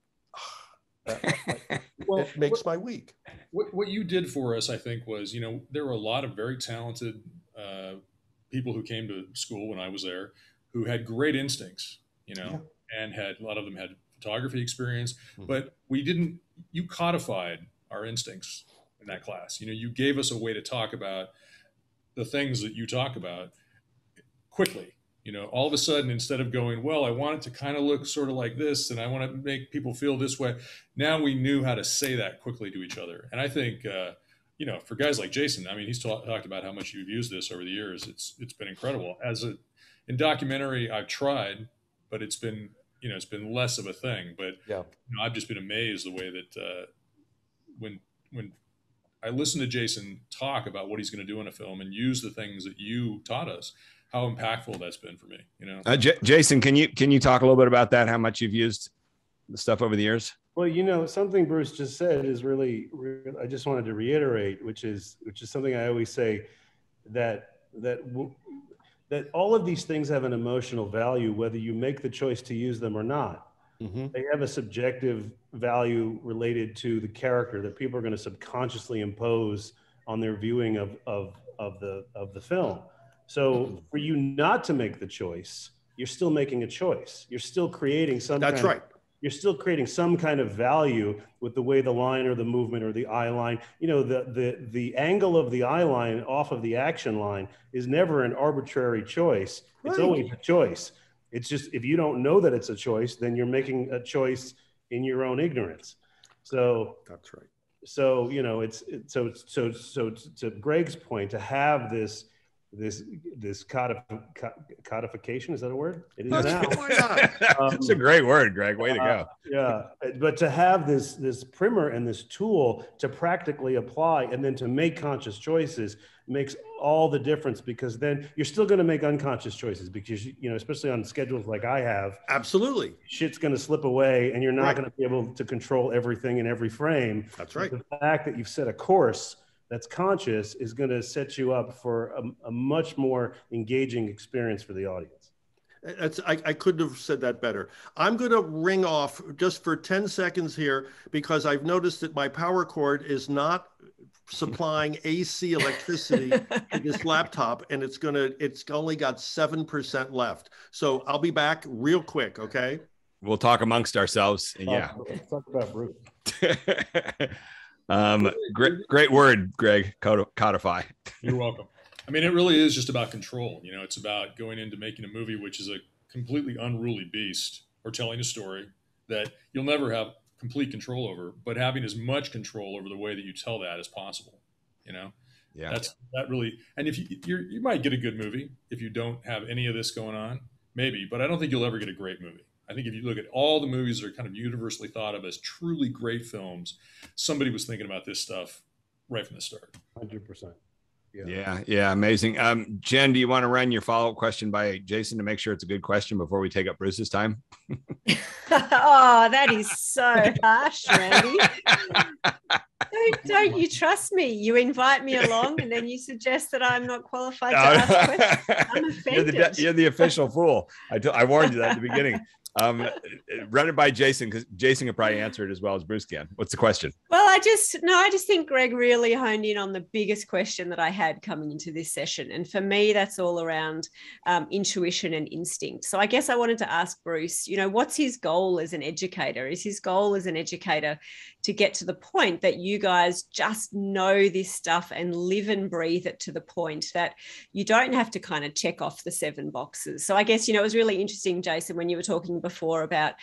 it makes my week. What you did for us, I think, was, there were a lot of very talented people who came to school when I was there who had great instincts, and a lot of them had photography experience, but you codified our instincts in that class. You gave us a way to talk about the things that you talk about quickly. All of a sudden, instead of going, well, I want it to kind of look sort of like this, and I want to make people feel this way. Now we knew how to say that quickly to each other. And I think, for guys like Jason, I mean, he's talked about how much you've used this over the years. It's been incredible. In documentary, I've tried, but it's been less of a thing. But I've just been amazed the way that when I listen to Jason talk about what he's going to do in a film and use the things that you taught us, how impactful that's been for me. Jason, can you talk a little bit about that? How much you've used the stuff over the years? Well, something Bruce just said is really, I just wanted to reiterate, which is something I always say, that all of these things have an emotional value, whether you make the choice to use them or not. Mm-hmm. They have a subjective value related to the character that people are going to subconsciously impose on their viewing of the film. So for you not to make the choice, you're still making a choice. You're still creating some. That's right. You're still creating some kind of value with the way the line or the movement or the eye line, the angle of the eye line off of the action line is never an arbitrary choice. Right. It's always a choice. It's just, if you don't know that it's a choice, then you're making a choice in your own ignorance. So that's right. So, so to Greg's point, to have this codification, is that a word? It is now. It's a great word, Greg. Way to go. Yeah, but to have this primer and this tool to practically apply and then to make conscious choices makes all the difference, because then you're still going to make unconscious choices, because especially on schedules like I have, absolutely, shit's going to slip away and you're not going to be able to control everything in every frame. That's right. The fact that you've set a course that's conscious is going to set you up for a much more engaging experience for the audience. I couldn't have said that better. I'm going to ring off just for 10 seconds here, because I've noticed that my power cord is not supplying AC electricity to this laptop, and it's only got 7% left. So I'll be back real quick, okay? We'll talk amongst ourselves. And let's talk about Bruce. Great word, Greg. Codify. You're welcome. I mean, it really is just about control. It's about going into making a movie, which is a completely unruly beast, or telling a story that you'll never have complete control over, but having as much control over the way that you tell that as possible. Yeah. That really, and if you might get a good movie if you don't have any of this going on, maybe, but I don't think you'll ever get a great movie. I think if you look at all the movies that are kind of universally thought of as truly great films, somebody was thinking about this stuff right from the start. 100%. Yeah, amazing. Jen, do you want to run your follow-up question by Jason to make sure it's a good question before we take up Bruce's time? Oh, that is so harsh, Randy. Don't you trust me? You invite me along and then you suggest that I'm not qualified to ask questions. I'm offended. You're the official fool. I warned you that at the beginning. Run it by Jason, because Jason can probably answer it as well as Bruce can. What's the question? Well, I just think Greg really honed in on the biggest question that I had coming into this session. And for me, that's all around intuition and instinct. So I guess I wanted to ask Bruce, what's his goal as an educator? Is his goal as an educator to get to the point that you guys just know this stuff and live and breathe it to the point that you don't have to kind of check off the 7 boxes? So I guess, it was really interesting, Jason, when you were talking before about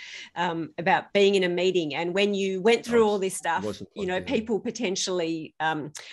being in a meeting, and when you went through all this stuff, people potentially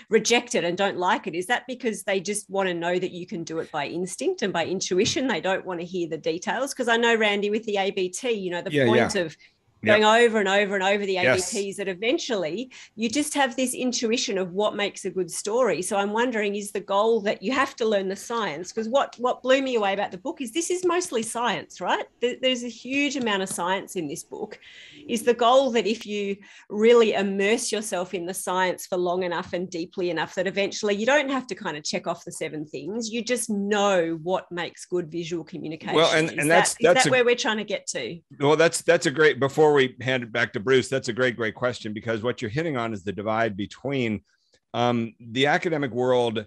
reject it and don't like it. Is that because they just want to know that you can do it by instinct and by intuition? They don't want to hear the details? Because I know, Randy, with the ABT, the point of going over and over and over the ABTs, that eventually you just have this intuition of what makes a good story. So I'm wondering, is the goal that you have to learn the science? Because what blew me away about the book is this is mostly science, right? There's a huge amount of science in this book. Is the goal that if you really immerse yourself in the science for long enough and deeply enough, that eventually you don't have to kind of check off the 7 things, you just know what makes good visual communication? Well, and that's where we're trying to get to? Well, that's a great, before we hand it back to Bruce, that's a great question, because what you're hitting on is the divide between the academic world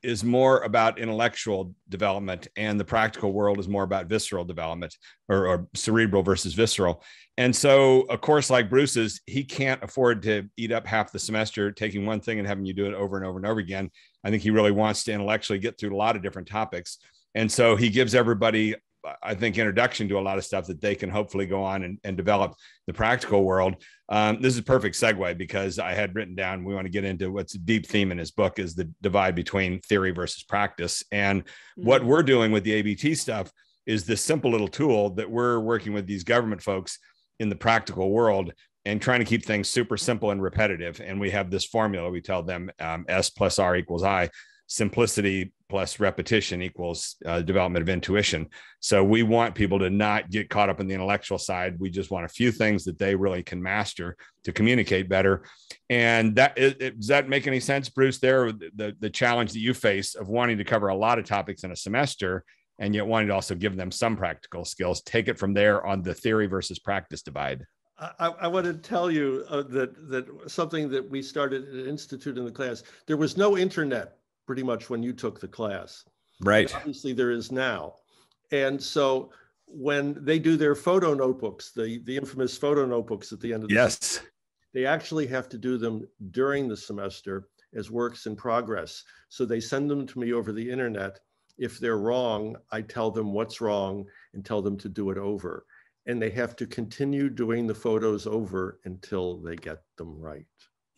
is more about intellectual development, and the practical world is more about visceral development, or cerebral versus visceral. And so, of course, like Bruce's, he can't afford to eat up half the semester taking one thing and having you do it over and over and over again. I think he really wants to intellectually get through a lot of different topics. And so he gives everybody, I think, introduction to a lot of stuff that they can hopefully go on and develop the practical world. This is a perfect segue, because I had written down, we want to get into what's a deep theme in his book, is the divide between theory versus practice. And what we're doing with the ABT stuff is this simple little tool that we're working with these government folks in the practical world and trying to keep things super simple and repetitive. And we have this formula. We tell them S plus R equals I. Simplicity plus repetition equals development of intuition. So we want people to not get caught up in the intellectual side. We just want a few things that they really can master to communicate better. And does that make any sense, Bruce, there? The challenge that you face of wanting to cover a lot of topics in a semester, and yet wanting to also give them some practical skills. Take it from there on the theory versus practice divide. I want to tell you that something that we started at an institute in the class, there was no internet pretty much when you took the class. Right. And obviously there is now. And so when they do their photo notebooks, the infamous photo notebooks at the end of the semester, they actually have to do them during the semester as works in progress. So they send them to me over the internet. If they're wrong, I tell them what's wrong and tell them to do it over. And they have to continue doing the photos over until they get them right.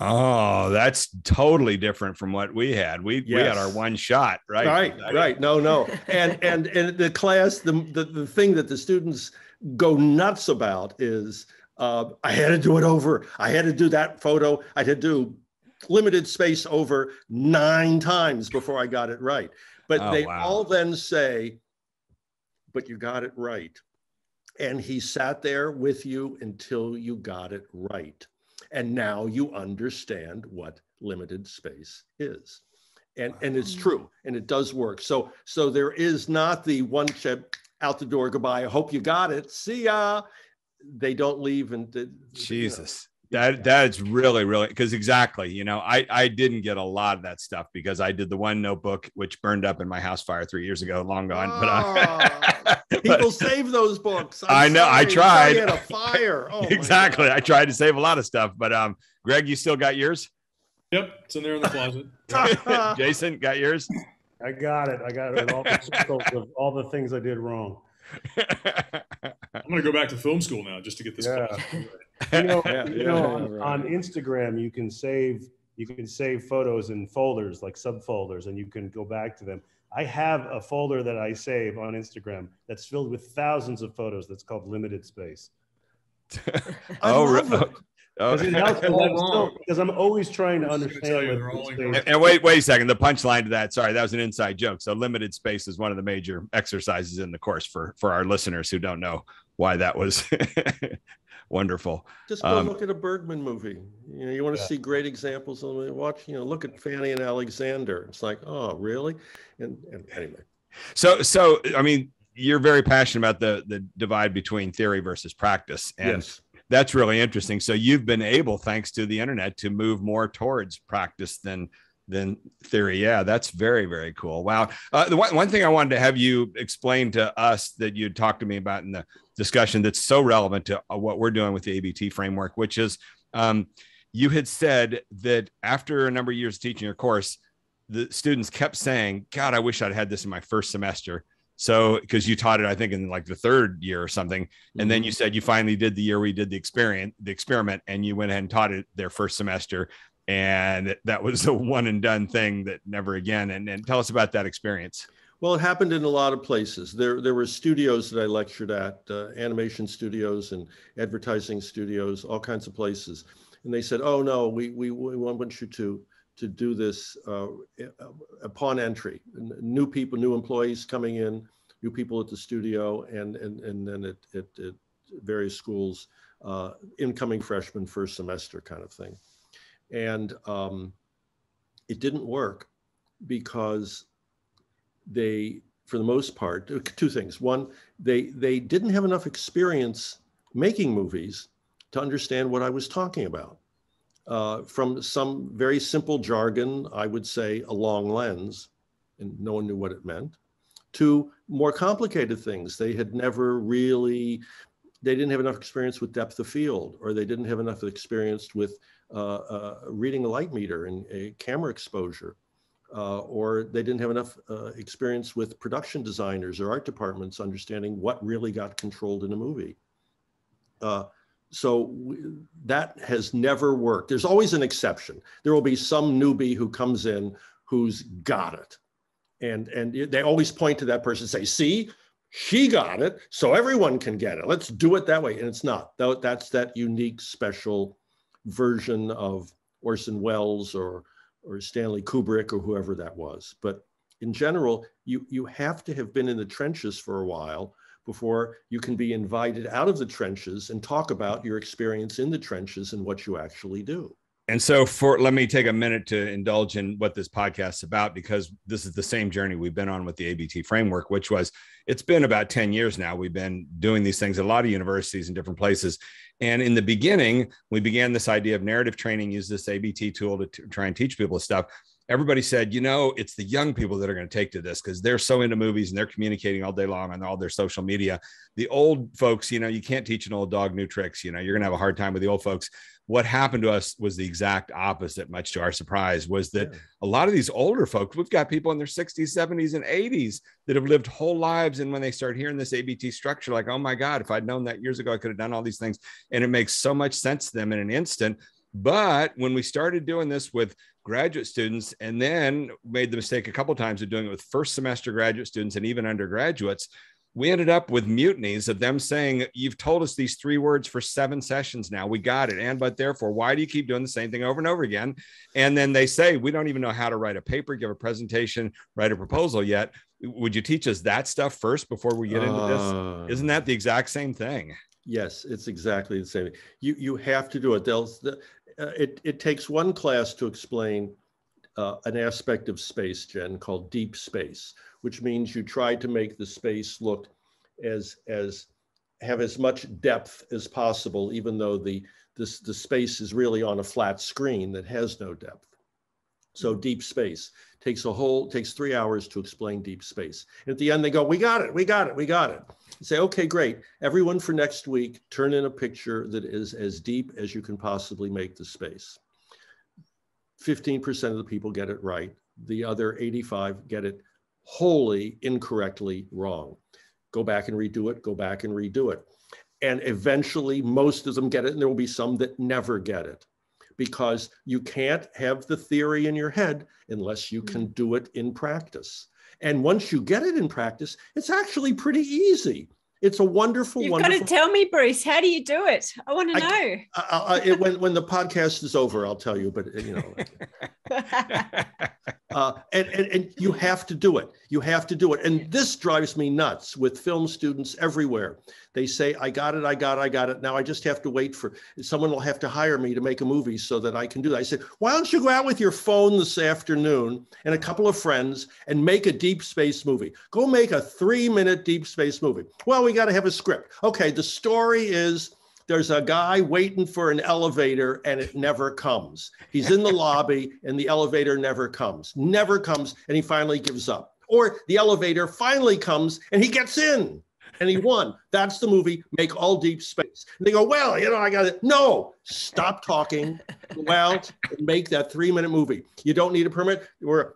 Oh, that's totally different from what we had. We had our one shot, right? Right. No. And the class, the thing that the students go nuts about is I had to do it over. I had to do that photo. I had to do limited space over 9 times before I got it right. But all then say, but you got it right. And he sat there with you until you got it right. And now you understand what limited space is. And it's true, and it does work. So there is not the one step out the door, goodbye, I hope you got it, see ya. They don't leave. And Jesus. That's really, because exactly, I didn't get a lot of that stuff because I did the one notebook which burned up in my house fire 3 years ago, long gone. People save those books. I know. I tried. Had a fire. Oh, exactly. I tried to save a lot of stuff, but Greg, you still got yours? Yep, it's in there in the closet. Jason, got yours? I got it. All the circles of all the things I did wrong. I'm going to go back to film school now just to get this class. On Instagram, you can save photos in folders, like subfolders, and you can go back to them. I have a folder that I save on Instagram that's filled with thousands of photos that's called limited space. Oh. Because I'm always trying to understand. And wait a second. The punchline to that, sorry, that was an inside joke. So limited space is one of the major exercises in the course for our listeners who don't know why that was wonderful. Just go look at a Bergman movie. You want to see great examples of watch. Look at Fanny and Alexander. It's like, oh, really? And anyway. So I mean, you're very passionate about the divide between theory versus practice, and yes. That's really interesting. So you've been able, thanks to the internet, to move more towards practice than theory. Yeah, that's very, very cool. Wow. The one thing I wanted to have you explain to us that you talked to me about in the discussion that's so relevant to what we're doing with the ABT framework, which is you had said that after a number of years teaching your course, the students kept saying, God, I wish I'd had this in my first semester. So, because you taught it, I think, in like the third year or something. And then you said you finally did the year we did the experiment, and you went ahead and taught it their first semester. And that was a one and done thing that never again. And tell us about that experience. Well, it happened in a lot of places. There were studios that I lectured at, animation studios and advertising studios, all kinds of places. And they said, oh, no, we want you to do this upon entry. New people, new employees coming in, new people at the studio, and then at various schools, incoming freshmen, first semester kind of thing. And it didn't work because they, for the most part, two things. One, they didn't have enough experience making movies to understand what I was talking about. From some very simple jargon, I would say a long lens, and no one knew what it meant, to more complicated things. They had never really, they didn't have enough experience with depth of field, or they didn't have enough experience with reading a light meter and a camera exposure, or they didn't have enough experience with production designers or art departments understanding what really got controlled in a movie. So that has never worked. There's always an exception. There will be some newbie who comes in who's got it. And they always point to that person and say, see, she got it, so everyone can get it. Let's do it that way. And it's not. That's that unique, special version of Orson Welles or Stanley Kubrick or whoever that was. But in general, you have to have been in the trenches for a while before you can be invited out of the trenches and talk about your experience in the trenches and what you actually do. And so let me take a minute to indulge in what this podcast is about, because this is the same journey we've been on with the ABT framework, which was, it's been about 10 years now. We've been doing these things at a lot of universities in different places. And in the beginning, we began this idea of narrative training, use this ABT tool to try and teach people stuff. Everybody said, it's the young people that are going to take to this because they're so into movies and they're communicating all day long on all their social media. The old folks, you can't teach an old dog new tricks. You're going to have a hard time with the old folks. What happened to us was the exact opposite, much to our surprise, was that a lot of these older folks, we've got people in their 60s, 70s, and 80s that have lived whole lives. And when they start hearing this ABT structure, like, oh my God, if I'd known that years ago, I could have done all these things. And it makes so much sense to them in an instant. But when we started doing this with graduate students, and then made the mistake a couple of times of doing it with first semester graduate students and even undergraduates, we ended up with mutinies of them saying, you've told us these 3 words for 7 sessions now. We got it. And, but therefore, why do you keep doing the same thing over and over again? And then they say, we don't even know how to write a paper, give a presentation, write a proposal yet. Would you teach us that stuff first before we get into this? Isn't that the exact same thing? Yes, it's exactly the same. You have to do it. It takes one class to explain an aspect of space, Jen, called deep space, which means you try to make the space look have as much depth as possible, even though the space is really on a flat screen that has no depth. So deep space takes 3 hours to explain deep space. And at the end, they go, we got it. You say, okay, great. Everyone for next week, turn in a picture that is as deep as you can possibly make the space. 15% of the people get it right. The other 85 get it wholly incorrectly wrong. Go back and redo it. And eventually, most of them get it, and there will be some that never get it, because you can't have the theory in your head unless you can do it in practice. And once you get it in practice, it's actually pretty easy. It's a wonderful, You've wonderful. got to tell me, Bruce. How do you do it? I want to know. When the podcast is over, I'll tell you. But and you have to do it. You have to do it. And this drives me nuts with film students everywhere. They say, I got it. Now I just have to wait for someone will have to hire me to make a movie so that I can do that. I said, why don't you go out with your phone this afternoon and a couple of friends and make a deep space movie? Go make a 3-minute deep space movie. Well, we got to have a script. Okay, the story is there's a guy waiting for an elevator and it never comes. He's in the lobby and the elevator never comes, and he finally gives up. Or the elevator finally comes and he gets in and he won. That's the movie, make all deep space. And they go, well, I got it. No, stop talking, go out and make that 3-minute movie. You don't need a permit. We're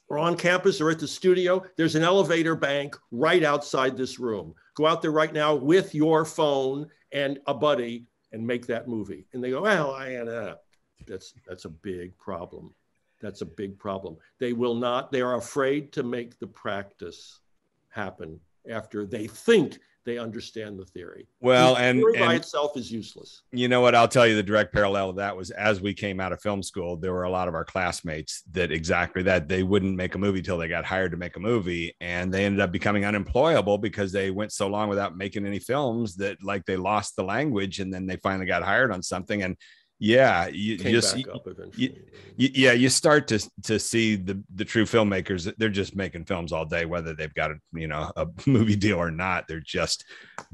on campus or at the studio. There's an elevator bank right outside this room. Go out there right now with your phone and a buddy and make that movie. And they go, well, that's a big problem. That's a big problem. They are afraid to make the practice happen after they think they understand the theory. Well, the and theory by itself is useless. You know what? I'll tell you the direct parallel of that was as we came out of film school, there were a lot of our classmates that exactly that. They wouldn't make a movie till they got hired to make a movie, and they ended up becoming unemployable because they went so long without making any films that like they lost the language, and then they finally got hired on something. And yeah, you start to see the true filmmakers. They're just making films all day, whether they've got a movie deal or not. They're just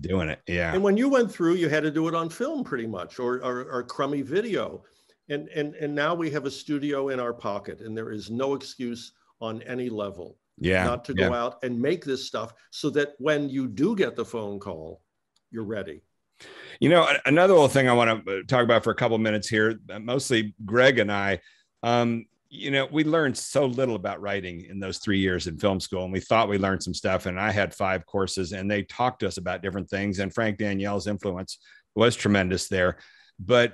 doing it. Yeah. And when you went through, you had to do it on film pretty much, or crummy video. And now we have a studio in our pocket, and there is no excuse on any level not to go out and make this stuff so that when you do get the phone call, you're ready. Another little thing I want to talk about for a couple of minutes here, mostly Greg and I, we learned so little about writing in those 3 years in film school, and we thought we learned some stuff. And I had 5 courses, and they talked to us about different things. And Frank Danielle's influence was tremendous there. But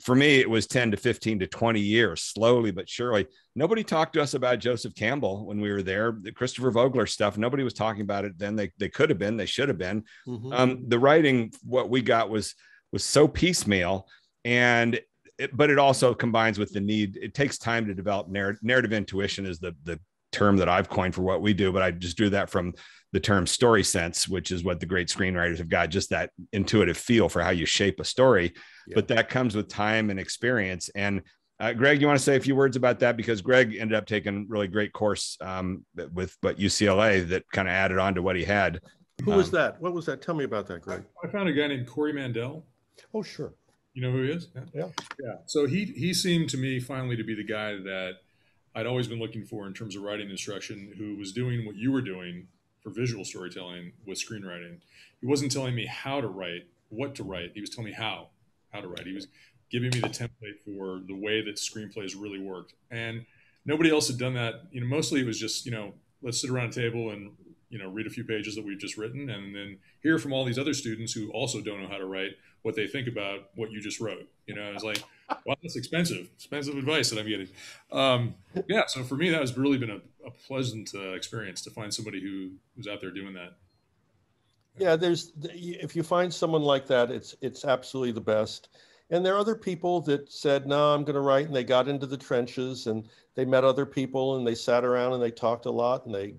for me, it was 10 to 15 to 20 years, slowly but surely. Nobody talked to us about Joseph Campbell when we were there. The Christopher Vogler stuff, nobody was talking about it then. They could have been, they should have been. Mm-hmm. The writing, what we got was so piecemeal, but it also combines with the need. It takes time to develop narrative intuition is the term that I've coined for what we do, but I just drew that from the term story sense, which is what the great screenwriters have got, just that intuitive feel for how you shape a story. Yeah. But that comes with time and experience. And Greg, you want to say a few words about that? Because Greg ended up taking a really great course with UCLA that kind of added on to what he had. Who was that? What was that? Tell me about that, Greg. I found a guy named Corey Mandel. Oh, sure. You know who he is? Yeah. So he seemed to me finally to be the guy that I'd always been looking for in terms of writing instruction, who was doing what you were doing for visual storytelling with screenwriting. He wasn't telling me how to write, what to write. He was telling me how to write. He was giving me the template for the way that screenplays really worked. And nobody else had done that. Mostly it was just, let's sit around a table and, read a few pages that we've just written, and then hear from all these other students who also don't know how to write what they think about what you just wrote. I was like, wow, that's expensive advice that I'm getting. So for me, that has really been a pleasant experience to find somebody who's out there doing that. Yeah, if you find someone like that, it's absolutely the best. And there are other people that said, no, I'm going to write, and they got into the trenches and they met other people and they sat around and they talked a lot and they,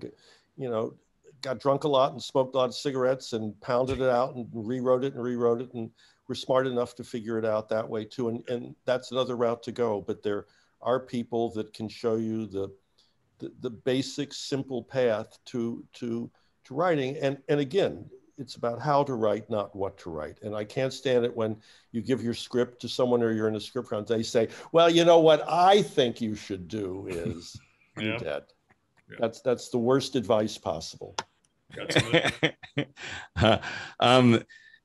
got drunk a lot and smoked a lot of cigarettes and pounded it out and rewrote it and were smart enough to figure it out that way too. And that's another route to go. But there are people that can show you the basic simple path to writing. And again, it's about how to write, not what to write. And I can't stand it when you give your script to someone or you're in a script round, they say, well, what I think you should do is you're dead. Yeah. That's the worst advice possible. And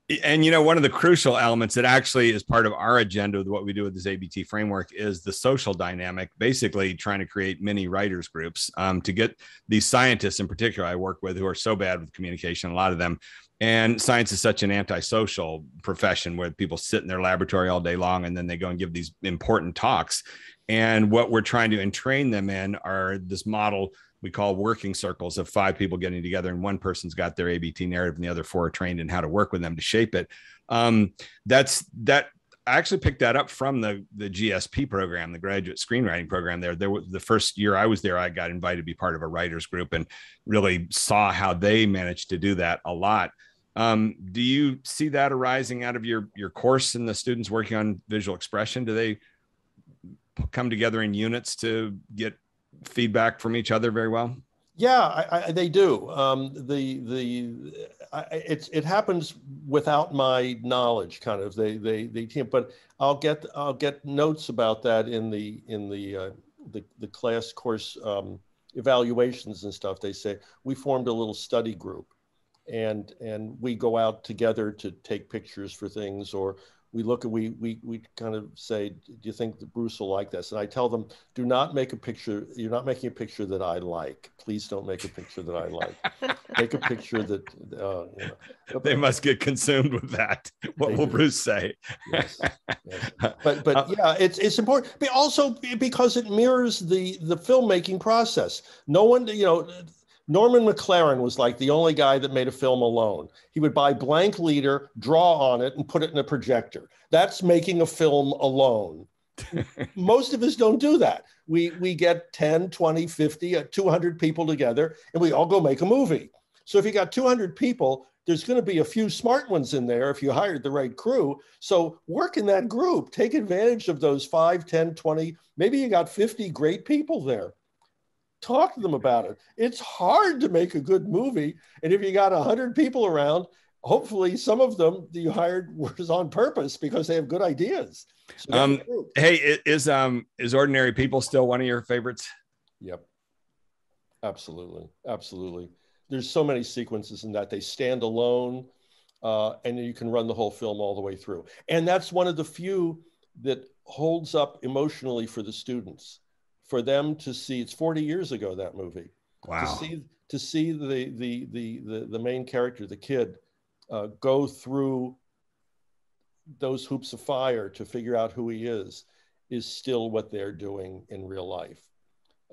one of the crucial elements that actually is part of our agenda with what we do with this ABT framework is the social dynamic, basically trying to create mini writers groups to get these scientists in particular I work with who are so bad with communication, a lot of them. And science is such an antisocial profession where people sit in their laboratory all day long and then they go and give these important talks. And what we're trying to entrain them in are this model we call working circles of 5 people getting together, and one person's got their ABT narrative and the other 4 are trained in how to work with them to shape it. I actually picked that up from the GSP program, the graduate screenwriting program there. The first year I was there, I got invited to be part of a writer's group and really saw how they managed to do that a lot. Do you see that arising out of your course and the students working on visual expression? Do they come together in units to get feedback from each other very well? Yeah, they do. It happens without my knowledge, kind of. They team, but I'll get notes about that in the class course evaluations and stuff. They say we formed a little study group, and we go out together to take pictures for things, or we kind of say, do you think that Bruce will like this? And I tell them, do not make a picture. You're not making a picture that I like. Please don't make a picture that I like. Make a picture that, They must get consumed with that. What will Bruce say? Yes. But yeah, it's important. But also because it mirrors the filmmaking process. No one, Norman McLaren was like the only guy that made a film alone. He would buy blank leader, draw on it, and put it in a projector. That's making a film alone. Most of us don't do that. We get 10, 20, 50, 200 people together, and we all go make a movie. So if you got 200 people, there's going to be a few smart ones in there if you hired the right crew. So work in that group. Take advantage of those 5, 10, 20, maybe you got 50 great people there. Talk to them about it. It's hard to make a good movie. And if you got 100 people around, hopefully some of them that you hired was on purpose because they have good ideas. So hey, is Ordinary People still one of your favorites? Yep. Absolutely. Absolutely. There's so many sequences in that. They stand alone, and you can run the whole film all the way through. And that's one of the few that holds up emotionally for the students. For them to see, it's 40 years ago, that movie. Wow. To see the main character, the kid, go through those hoops of fire to figure out who he is still what they're doing in real life.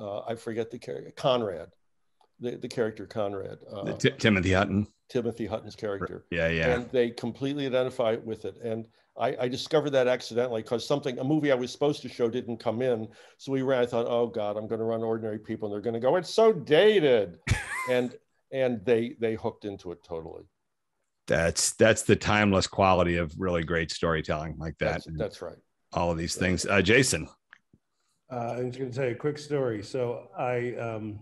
I forget the character, Conrad, the character Conrad. Timothy Hutton. Timothy Hutton's character. Yeah. And they completely identify with it. And I discovered that accidentally because a movie I was supposed to show didn't come in. So we ran, I thought, oh God, I'm going to run Ordinary People. And they're going to go, it's so dated. and they hooked into it totally. That's the timeless quality of really great storytelling like that. That's right. All of these things. Jason. I'm just going to tell you a quick story. So okay, I'm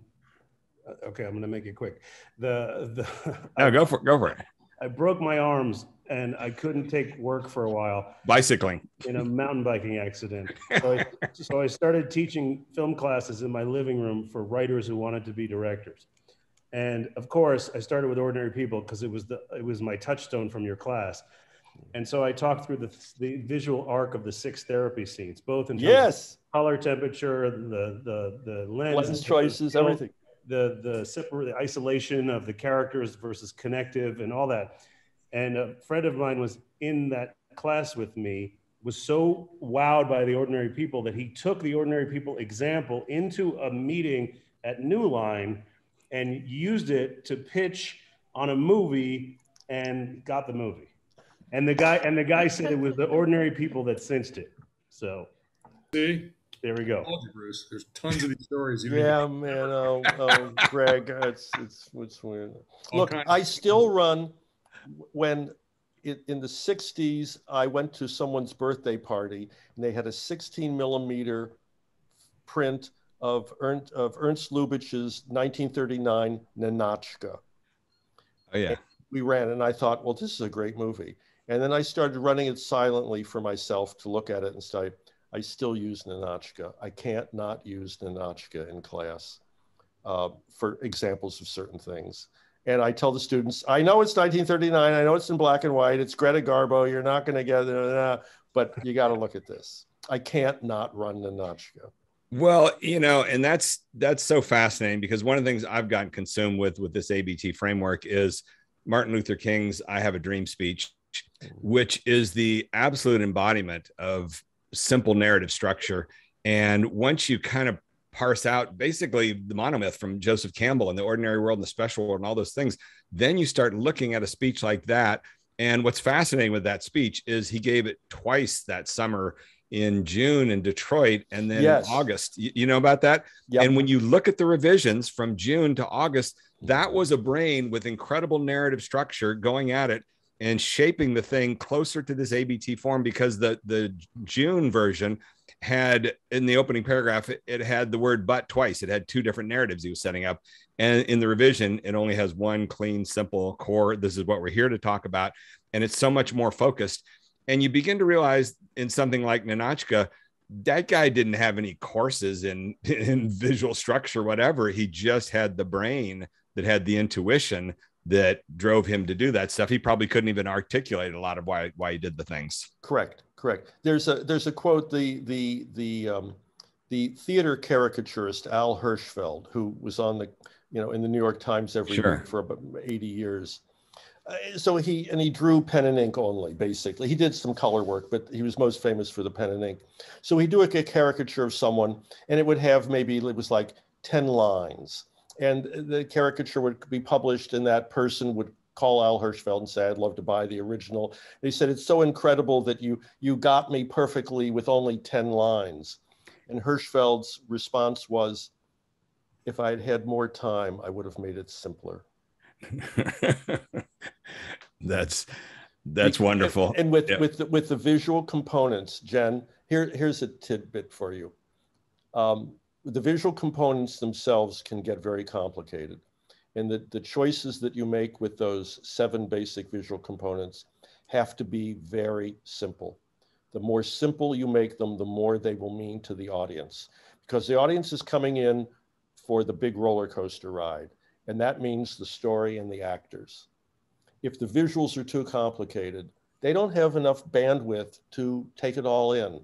going to make it quick. Go for it. I broke my arms and I couldn't take work for a while. Bicycling. In a mountain biking accident. So I started teaching film classes in my living room for writers who wanted to be directors. And of course, I started with Ordinary People because it was my touchstone from your class. And so I talked through the visual arc of the 6 therapy scenes, both in terms of color, temperature, the lens choices, everything. The isolation of the characters versus connective and all that. And a friend of mine was in that class with me, was so wowed by the Ordinary People that he took the Ordinary People example into a meeting at New Line and used it to pitch on a movie and got the movie. And the guy said it was the Ordinary People that cinched it. So see? There we go. Bruce, there's tons of these stories. Yeah, man. Oh, Greg, it's weird. Look, I still run. When in the 60s, I went to someone's birthday party, and they had a 16 millimeter print of Ernst Lubitsch's 1939 Ninotchka. Oh yeah. And we ran, and I thought, well, this is a great movie. And then I started running it silently for myself to look at it and say, I still use Ninotchka. I can't not use Ninotchka in class for examples of certain things. And I tell the students, I know it's 1939. I know it's in black and white. It's Greta Garbo. You're not going to get it, but you got to look at this. I can't not run Ninotchka. Well, and that's so fascinating because one of the things I've gotten consumed with this ABT framework is Martin Luther King's I Have a Dream speech, which is the absolute embodiment of simple narrative structure. And once you kind of parse out basically the monomyth from Joseph Campbell and the ordinary world and the special world and all those things. Then you start looking at a speech like that. And what's fascinating with that speech is he gave it twice that summer, in June in Detroit, and then in August. You know about that? Yep. And when you look at the revisions from June to August, that was a brain with incredible narrative structure going at it and shaping the thing closer to this ABT form, because the June version had, in the opening paragraph, it had the word but twice. It had two different narratives he was setting up. And in the revision, it only has one clean, simple core. This is what we're here to talk about. And it's so much more focused. And you begin to realize in something like Ninotchka, that guy didn't have any courses in visual structure, whatever. He just had the brain that had the intuition that drove him to do that stuff. He probably couldn't even articulate a lot of why he did the things. Correct. There's a quote, the theater caricaturist Al Hirschfeld, who was on the, in the New York Times every week for about 80 years. So he drew pen and ink only, basically. He did some color work, but he was most famous for the pen and ink. So he'd do a caricature of someone, and it would have it was like 10 lines. And the caricature would be published, and that person would call Al Hirschfeld and say, I'd love to buy the original. They said, it's so incredible that you got me perfectly with only 10 lines. And Hirschfeld's response was, if I'd had more time, I would have made it simpler. That's wonderful. And with the visual components, Jen, here's a tidbit for you. The visual components themselves can get very complicated, and the choices that you make with those 7 basic visual components have to be very simple. The more simple you make them, the more they will mean to the audience, because the audience is coming in for the big roller coaster ride. And that means the story and the actors. If the visuals are too complicated, they don't have enough bandwidth to take it all in.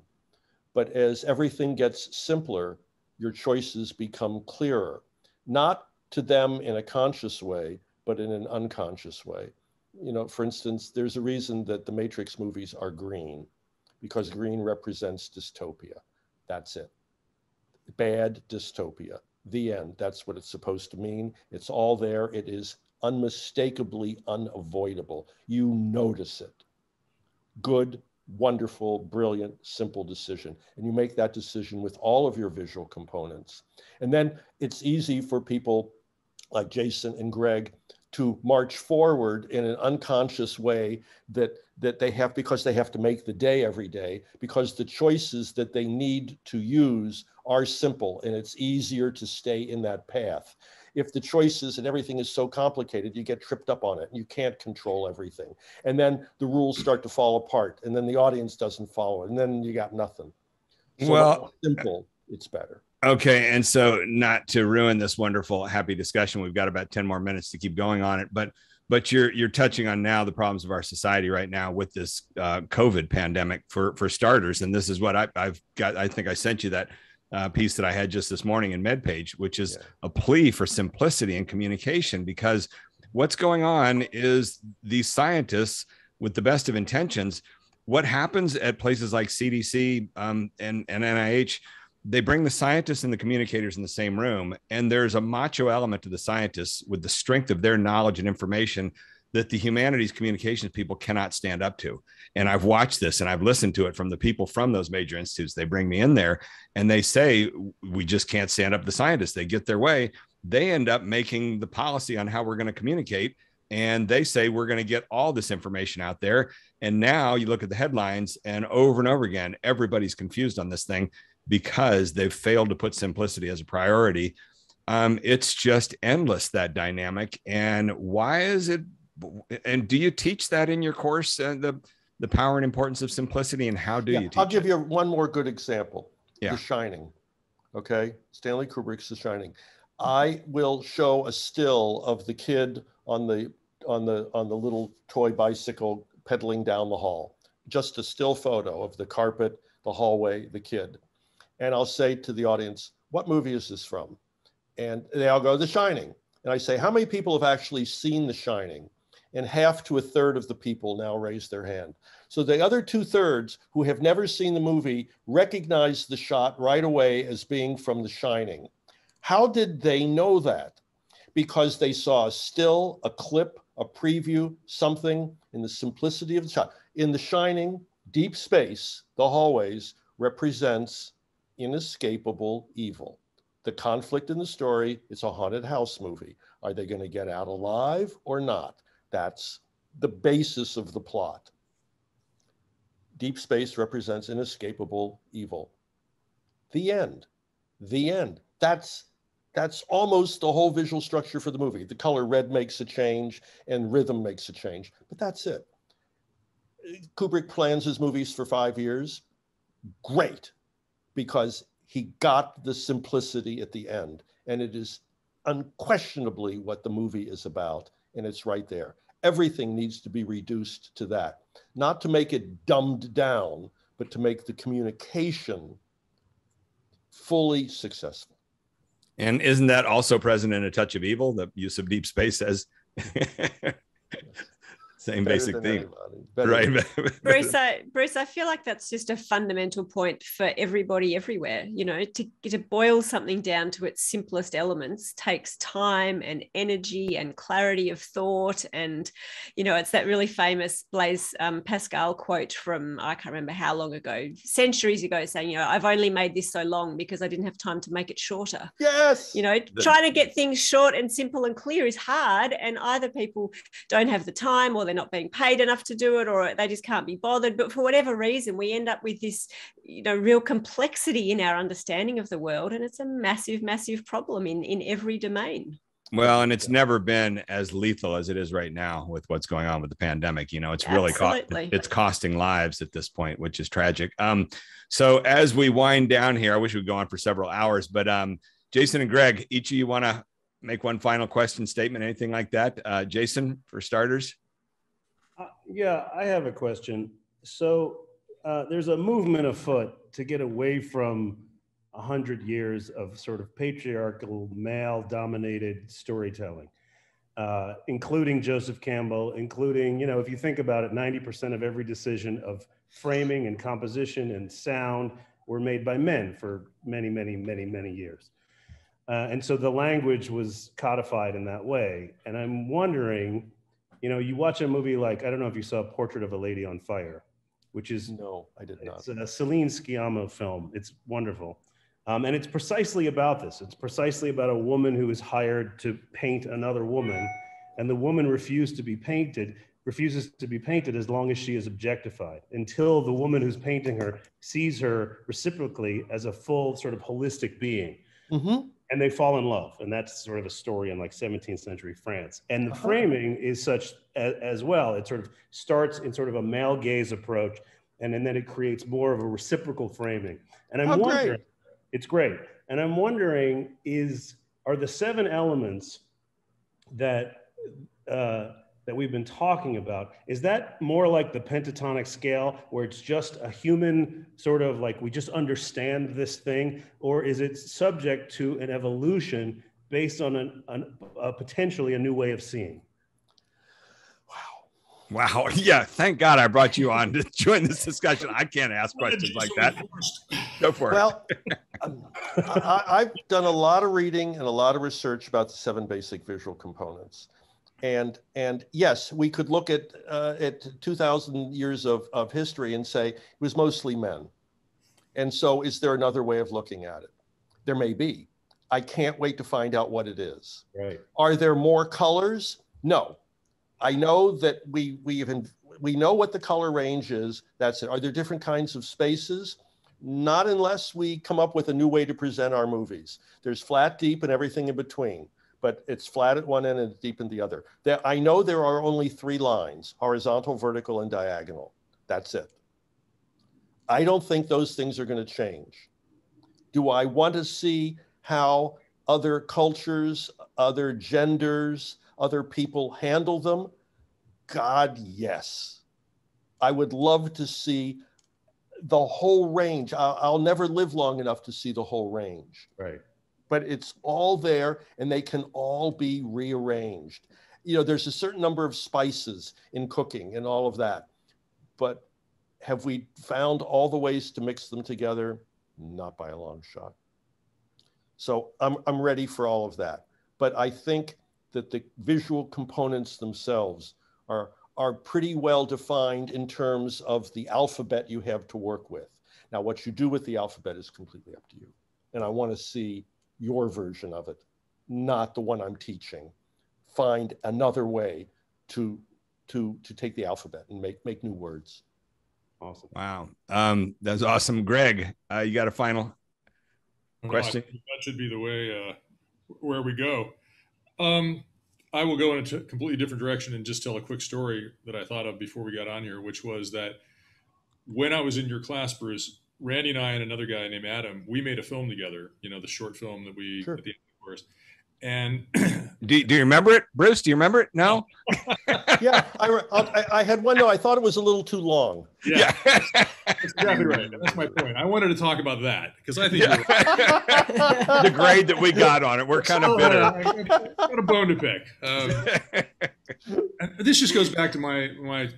But as everything gets simpler, your choices become clearer, not to them in a conscious way, but in an unconscious way. For instance, there's a reason that the Matrix movies are green, because green represents dystopia. That's it. Bad dystopia. The end. That's what it's supposed to mean. It's all there. It is unmistakably unavoidable. You notice it. Good, wonderful, brilliant, simple decision. And you make that decision with all of your visual components. And then it's easy for people like Jason and Greg to march forward in an unconscious way that they have, because they have to make the day every day, because the choices that they need to use are simple, and it's easier to stay in that path. If the choices and everything is so complicated, you get tripped up on it, and you can't control everything. And then the rules start to fall apart, and then the audience doesn't follow it, and then you got nothing. So well, simple, it's better. Okay, and so not to ruin this wonderful, happy discussion, we've got about 10 more minutes to keep going on it, but you're touching on now the problems of our society right now with this COVID pandemic for starters. And this is what I've got. I think I sent you that piece that I had just this morning in MedPage, which is a plea for simplicity and communication, because what's going on is these scientists, with the best of intentions, what happens at places like CDC and NIH, they bring the scientists and the communicators in the same room, and there's a macho element to the scientists with the strength of their knowledge and information that the humanities communications people cannot stand up to. And I've watched this and I've listened to it from the people from those major institutes. They bring me in there and they say, we just can't stand up to the scientists. They get their way. They end up making the policy on how we're going to communicate. And they say, we're going to get all this information out there. And now you look at the headlines, and over again, everybody's confused on this thing because they've failed to put simplicity as a priority. It's just endless, that dynamic. And why is it? And do you teach that in your course, the power and importance of simplicity, and how do you teach I'll give you one more good example. The Shining. Okay. Stanley Kubrick's The Shining. I will show a still of the kid on the little toy bicycle pedaling down the hall. Just a still photo of the carpet, the hallway, the kid. And I'll say to the audience, what movie is this from? And they all go, The Shining. And I say, how many people have actually seen The Shining? and half to a third of the people now raise their hand. So the other 2/3 who have never seen the movie recognize the shot right away as being from The Shining. How did they know that? Because they saw a still, a clip, a preview, something in the simplicity of the shot. In The Shining, deep space, the hallways, represents inescapable evil. The conflict in the story, it's a haunted house movie. Are they going to get out alive or not? That's the basis of the plot. Deep space represents inescapable evil. The end. The end. That's almost the whole visual structure for the movie. The color red makes a change and rhythm makes a change, but that's it. Kubrick plans his movies for 5 years. Great, because he got the simplicity at the end, and it is unquestionably what the movie is about, and it's right there. Everything needs to be reduced to that, not to make it dumbed down, but to make the communication fully successful. And isn't that also present in A Touch of Evil? The use of deep space as same basic theme, right? Bruce, I feel like that's just a fundamental point for everybody everywhere. You know, to boil something down to its simplest elements takes time and energy and clarity of thought. And, you know, it's that really famous Blaise Pascal quote from, I can't remember how long ago, centuries ago, saying, you know, I've only made this so long because I didn't have time to make it shorter. Yes. You know, trying to get things short and simple and clear is hard. And either people don't have the time, or they're not being paid enough to do it, or they just can't be bothered. But for whatever reason, we end up with this, you know, real complexity in our understanding of the world. And it's a massive, massive problem in every domain. Well, and it's never been as lethal as it is right now with what's going on with the pandemic. You know, it's really it's costing lives at this point, which is tragic. So as we wind down here, I wish we'd go on for several hours, but Jason and Greg, each of you want to make one final question, statement, anything like that? Jason, for starters. Yeah, I have a question. So there's a movement afoot to get away from 100 years of sort of patriarchal, male-dominated storytelling, including Joseph Campbell, including, you know, if you think about it, 90% of every decision of framing and composition and sound were made by men for many, many, many, many years. And so the language was codified in that way. And I'm wondering, you know, you watch a movie like, I don't know if you saw Portrait of a Lady on Fire, which is— No, I did not. It's a Celine Sciamma film. It's wonderful. And it's precisely about this. It's precisely about a woman who is hired to paint another woman, and the woman refuses to be painted as long as she is objectified, until the woman who's painting her sees her reciprocally as a full sort of holistic being. Mm-hmm. And they fall in love. And that's sort of a story in like 17th century France. And the framing is such as well. It sort of starts in sort of a male gaze approach, and then it creates more of a reciprocal framing. And I'm wondering, great. It's great. And I'm wondering, are the 7 elements that we've been talking about, is that more like the pentatonic scale, where it's just a human sort of like, we just understand this thing, or is it subject to an evolution based on a potentially a new way of seeing? Wow. Yeah. Thank God I brought you on to join this discussion. I can't ask questions like that. Go for it. Well, I've done a lot of reading and a lot of research about the 7 basic visual components. And yes, we could look at 2,000 years of history and say it was mostly men. And so is there another way of looking at it? There may be. I can't wait to find out what it is. Right. Are there more colors? No. I know that we know what the color range is. That's it. Are there different kinds of spaces? Not unless we come up with a new way to present our movies. There's flat, deep, and everything in between. But it's flat at one end and deep in the other. I know there are only 3 lines: horizontal, vertical, and diagonal. That's it. I don't think those things are going to change. Do I want to see how other cultures, other genders, other people handle them? God, yes. I would love to see the whole range. I'll never live long enough to see the whole range. Right. But it's all there, and they can all be rearranged. there's a certain number of spices in cooking and all of that. But have we found all the ways to mix them together? Not by a long shot. So I'm ready for all of that. But I think that the visual components themselves are pretty well defined in terms of the alphabet you have to work with. Now, what you do with the alphabet is completely up to you. And I want to see your version of it, not the one I'm teaching. Find another way to take the alphabet and make new words. Awesome. Wow. That's awesome. Greg, you got a final question? That should be the way where we go. I will go in a completely different direction and just tell a quick story that I thought of before we got on here, which was that when I was in your class, Bruce, Randy and I and another guy named Adam, we made a film together, the short film that we, sure. At the end, of course. And do you remember it, Bruce? Do you remember it? No? Yeah, I had one, though. I thought it was a little too long. Yeah. That's exactly right. That's my point. I wanted to talk about that because I think the grade that we got on it, we're kind of bitter. I got a bone to pick. This just goes back to my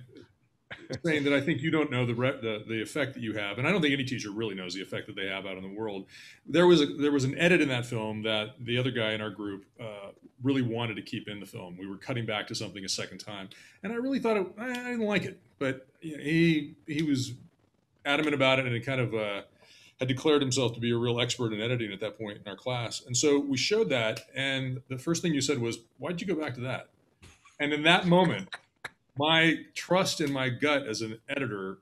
saying that I think you don't know the effect that you have, and I don't think any teacher really knows the effect that they have out in the world. There was an edit in that film that the other guy in our group really wanted to keep in the film. We were cutting back to something a second time, and I really thought I didn't like it, but he was adamant about it, and it kind of had declared himself to be a real expert in editing at that point in our class. And so we showed that, and the first thing you said was, "Why'd you go back to that?" And in that moment, my trust in my gut as an editor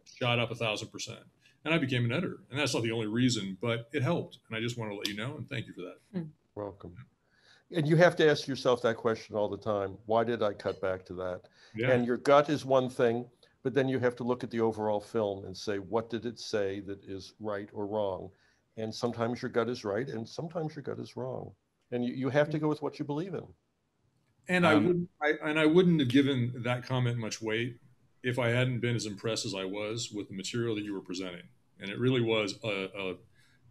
shot up 1,000%. And I became an editor. And that's not the only reason, but it helped. And I just want to let you know, and thank you for that. Welcome. And you have to ask yourself that question all the time. Why did I cut back to that? Yeah. And your gut is one thing, but then you have to look at the overall film and say, what did it say that is right or wrong? And sometimes your gut is right, and sometimes your gut is wrong. And you have to go with what you believe in. And I wouldn't have given that comment much weight if I hadn't been as impressed as I was with the material that you were presenting. And it really was a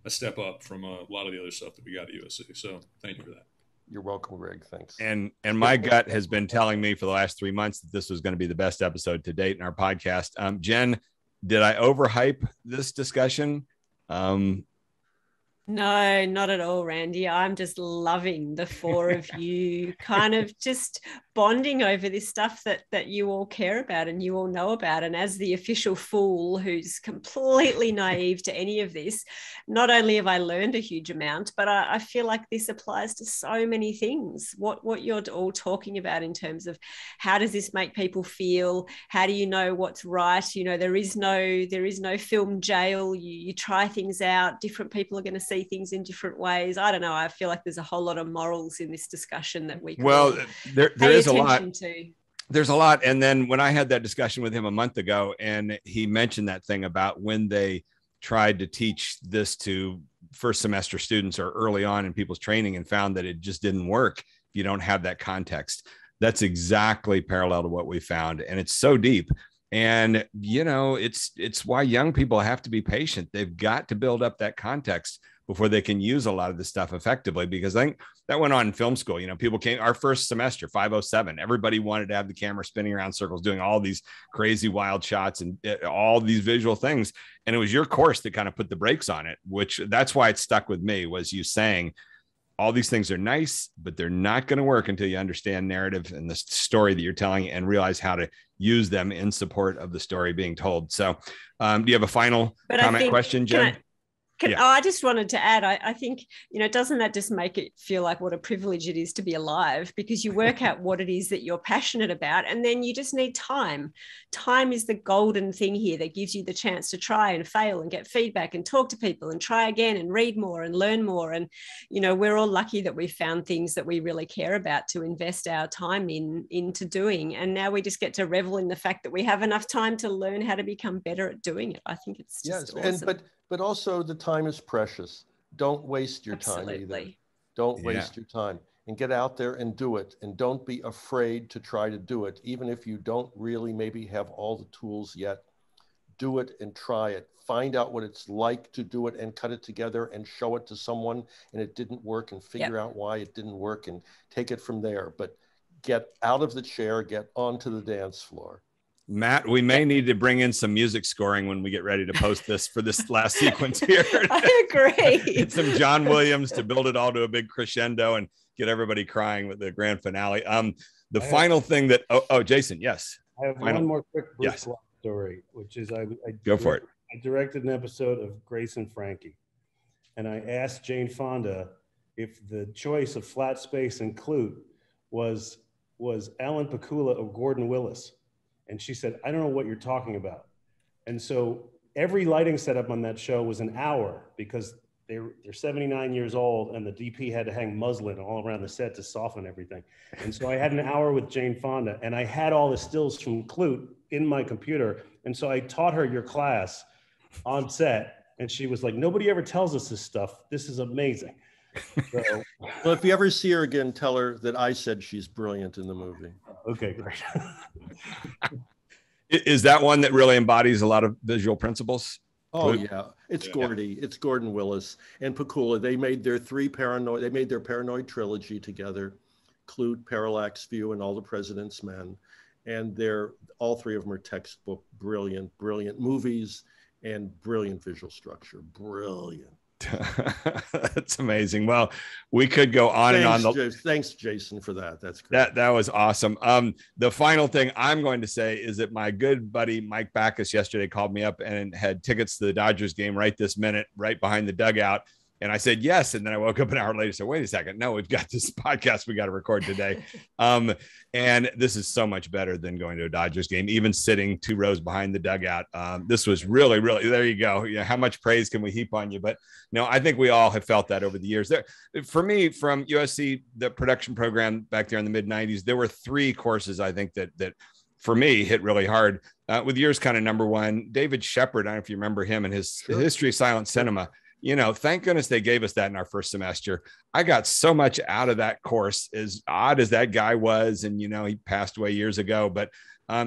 step up from a lot of the other stuff that we got at USC. So thank you for that. You're welcome, Greg. Thanks. And my gut has been telling me for the last 3 months that this was going to be the best episode to date in our podcast. Jen, did I overhype this discussion? No, not at all, Randy. I'm just loving the four of you kind of just bonding over this stuff that you all care about and you all know about. And as the official fool who's completely naive to any of this, not only have I learned a huge amount, but I feel like this applies to so many things. What you're all talking about in terms of how does this make people feel? How do you know what's right? There is no film jail. You try things out. Different people are going to see things in different ways. I don't know. I feel like there's a whole lot of morals in this discussion that we can there is a lot. To. There's a lot. And then when I had that discussion with him a month ago, and he mentioned that thing about when they tried to teach this to first semester students or early on in people's training and found that it just didn't work if you don't have that context. That's exactly parallel to what we found. And it's so deep. And, it's why young people have to be patient. They've got to build up that context before they can use a lot of this stuff effectively, because I think that went on in film school. People came our first semester, 507, everybody wanted to have the camera spinning around circles, doing all these crazy wild shots and all these visual things. And it was your course that kind of put the brakes on it, which that's why it stuck with me, was you saying all these things are nice, but they're not going to work until you understand narrative and the story that you're telling and realize how to use them in support of the story being told. So do you have a final question, Jen? I just wanted to add, I think, doesn't that just make it feel like what a privilege it is to be alive? Because you work out what it is that you're passionate about, and then you just need time. Time is the golden thing here that gives you the chance to try and fail and get feedback and talk to people and try again and read more and learn more. And, we're all lucky that we found things that we really care about to invest our time into doing. And now we just get to revel in the fact that we have enough time to learn how to become better at doing it. I think it's just awesome. But also the time is precious. Don't waste your time either. Don't waste your time, and get out there and do it. And don't be afraid to try to do it. Even if you don't really maybe have all the tools yet, do it and try it. Find out what it's like to do it and cut it together and show it to someone and it didn't work, and figure out why it didn't work and take it from there. But get out of the chair, get onto the dance floor. Matt, we may need to bring in some music scoring when we get ready to post this for this last sequence here. I agree. Get some John Williams to build it all to a big crescendo and get everybody crying with the grand finale. The final thing that, Jason, yes. I have one more quick Bruce Block story, which is I go for it. I directed an episode of Grace and Frankie, and I asked Jane Fonda if the choice of Flat Space and Clute was Alan Pakula of Gordon Willis. And she said, I don't know what you're talking about. And so every lighting setup on that show was an hour because they're 79 years old and the DP had to hang muslin all around the set to soften everything. And so I had an hour with Jane Fonda and I had all the stills from Clute in my computer. And so I taught her your class on set and she was like, nobody ever tells us this stuff. This is amazing. So, well, if you ever see her again, tell her that I said she's brilliant in the movie. Okay, great. Is that one that really embodies a lot of visual principles? Oh yeah, it's Gordy, it's Gordon Willis and Pakula. They made their Paranoid trilogy together, Clute, Parallax View, and All the President's Men, and all three of them are textbook brilliant movies and brilliant visual structure, brilliant. That's amazing. Well, we could go on and on. Thanks, Jason, for that. That's great. That was awesome. The final thing I'm going to say is that my good buddy Mike Backus yesterday called me up and had tickets to the Dodgers game right this minute, right behind the dugout. And I said yes. And then I woke up an hour later and said, wait a second. No, we've got this podcast we got to record today. And this is so much better than going to a Dodgers game, even sitting 2 rows behind the dugout. This was really, really, there you go. You know, how much praise can we heap on you? But no, I think we all have felt that over the years. For me, from USC, the production program back there in the mid 90s, there were 3 courses, I think, that for me hit really hard. With yours kind of number one, David Shepard, I don't know if you remember him and his History of Silent Cinema. You know, thank goodness they gave us that in our first semester. I got so much out of that course, as odd as that guy was. And, you know, he passed away years ago, but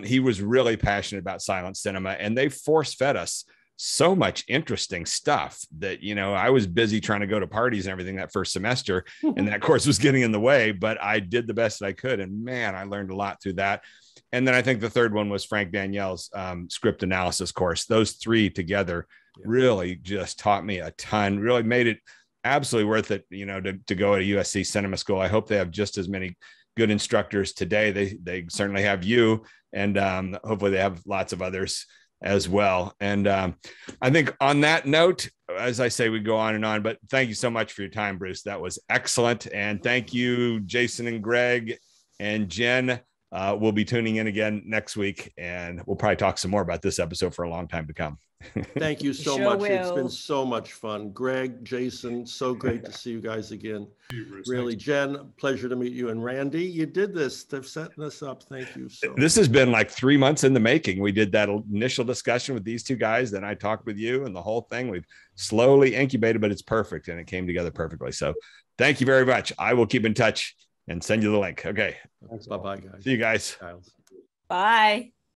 he was really passionate about silent cinema, and they force fed us so much interesting stuff that, you know, I was busy trying to go to parties and everything that first semester, and that course was getting in the way, but I did the best that I could. And man, I learned a lot through that. And then I think the third one was Frank Danielle's script analysis course. Those 3 together really just taught me a ton, really made it absolutely worth it, you know, to go to USC Cinema School. I hope they have just as many good instructors today. They certainly have you, and hopefully they have lots of others as well. And I think on that note, as I say, we go on and on, but thank you so much for your time, Bruce. That was excellent. And thank you, Jason and Greg and Jen. We'll be tuning in again next week, and we'll probably talk some more about this episode for a long time to come. Thank you so much. It's been so much fun. Greg, Jason, so great to see you guys again. Really, Jen, pleasure to meet you. And Randy, you did this. They're setting us up. Thank you so much. This has been like 3 months in the making. We did that initial discussion with these 2 guys. Then I talked with you, and the whole thing we've slowly incubated, but it's perfect, and it came together perfectly. So thank you very much. I will keep in touch and send you the link. Okay. Bye-bye, guys. See you guys. Bye.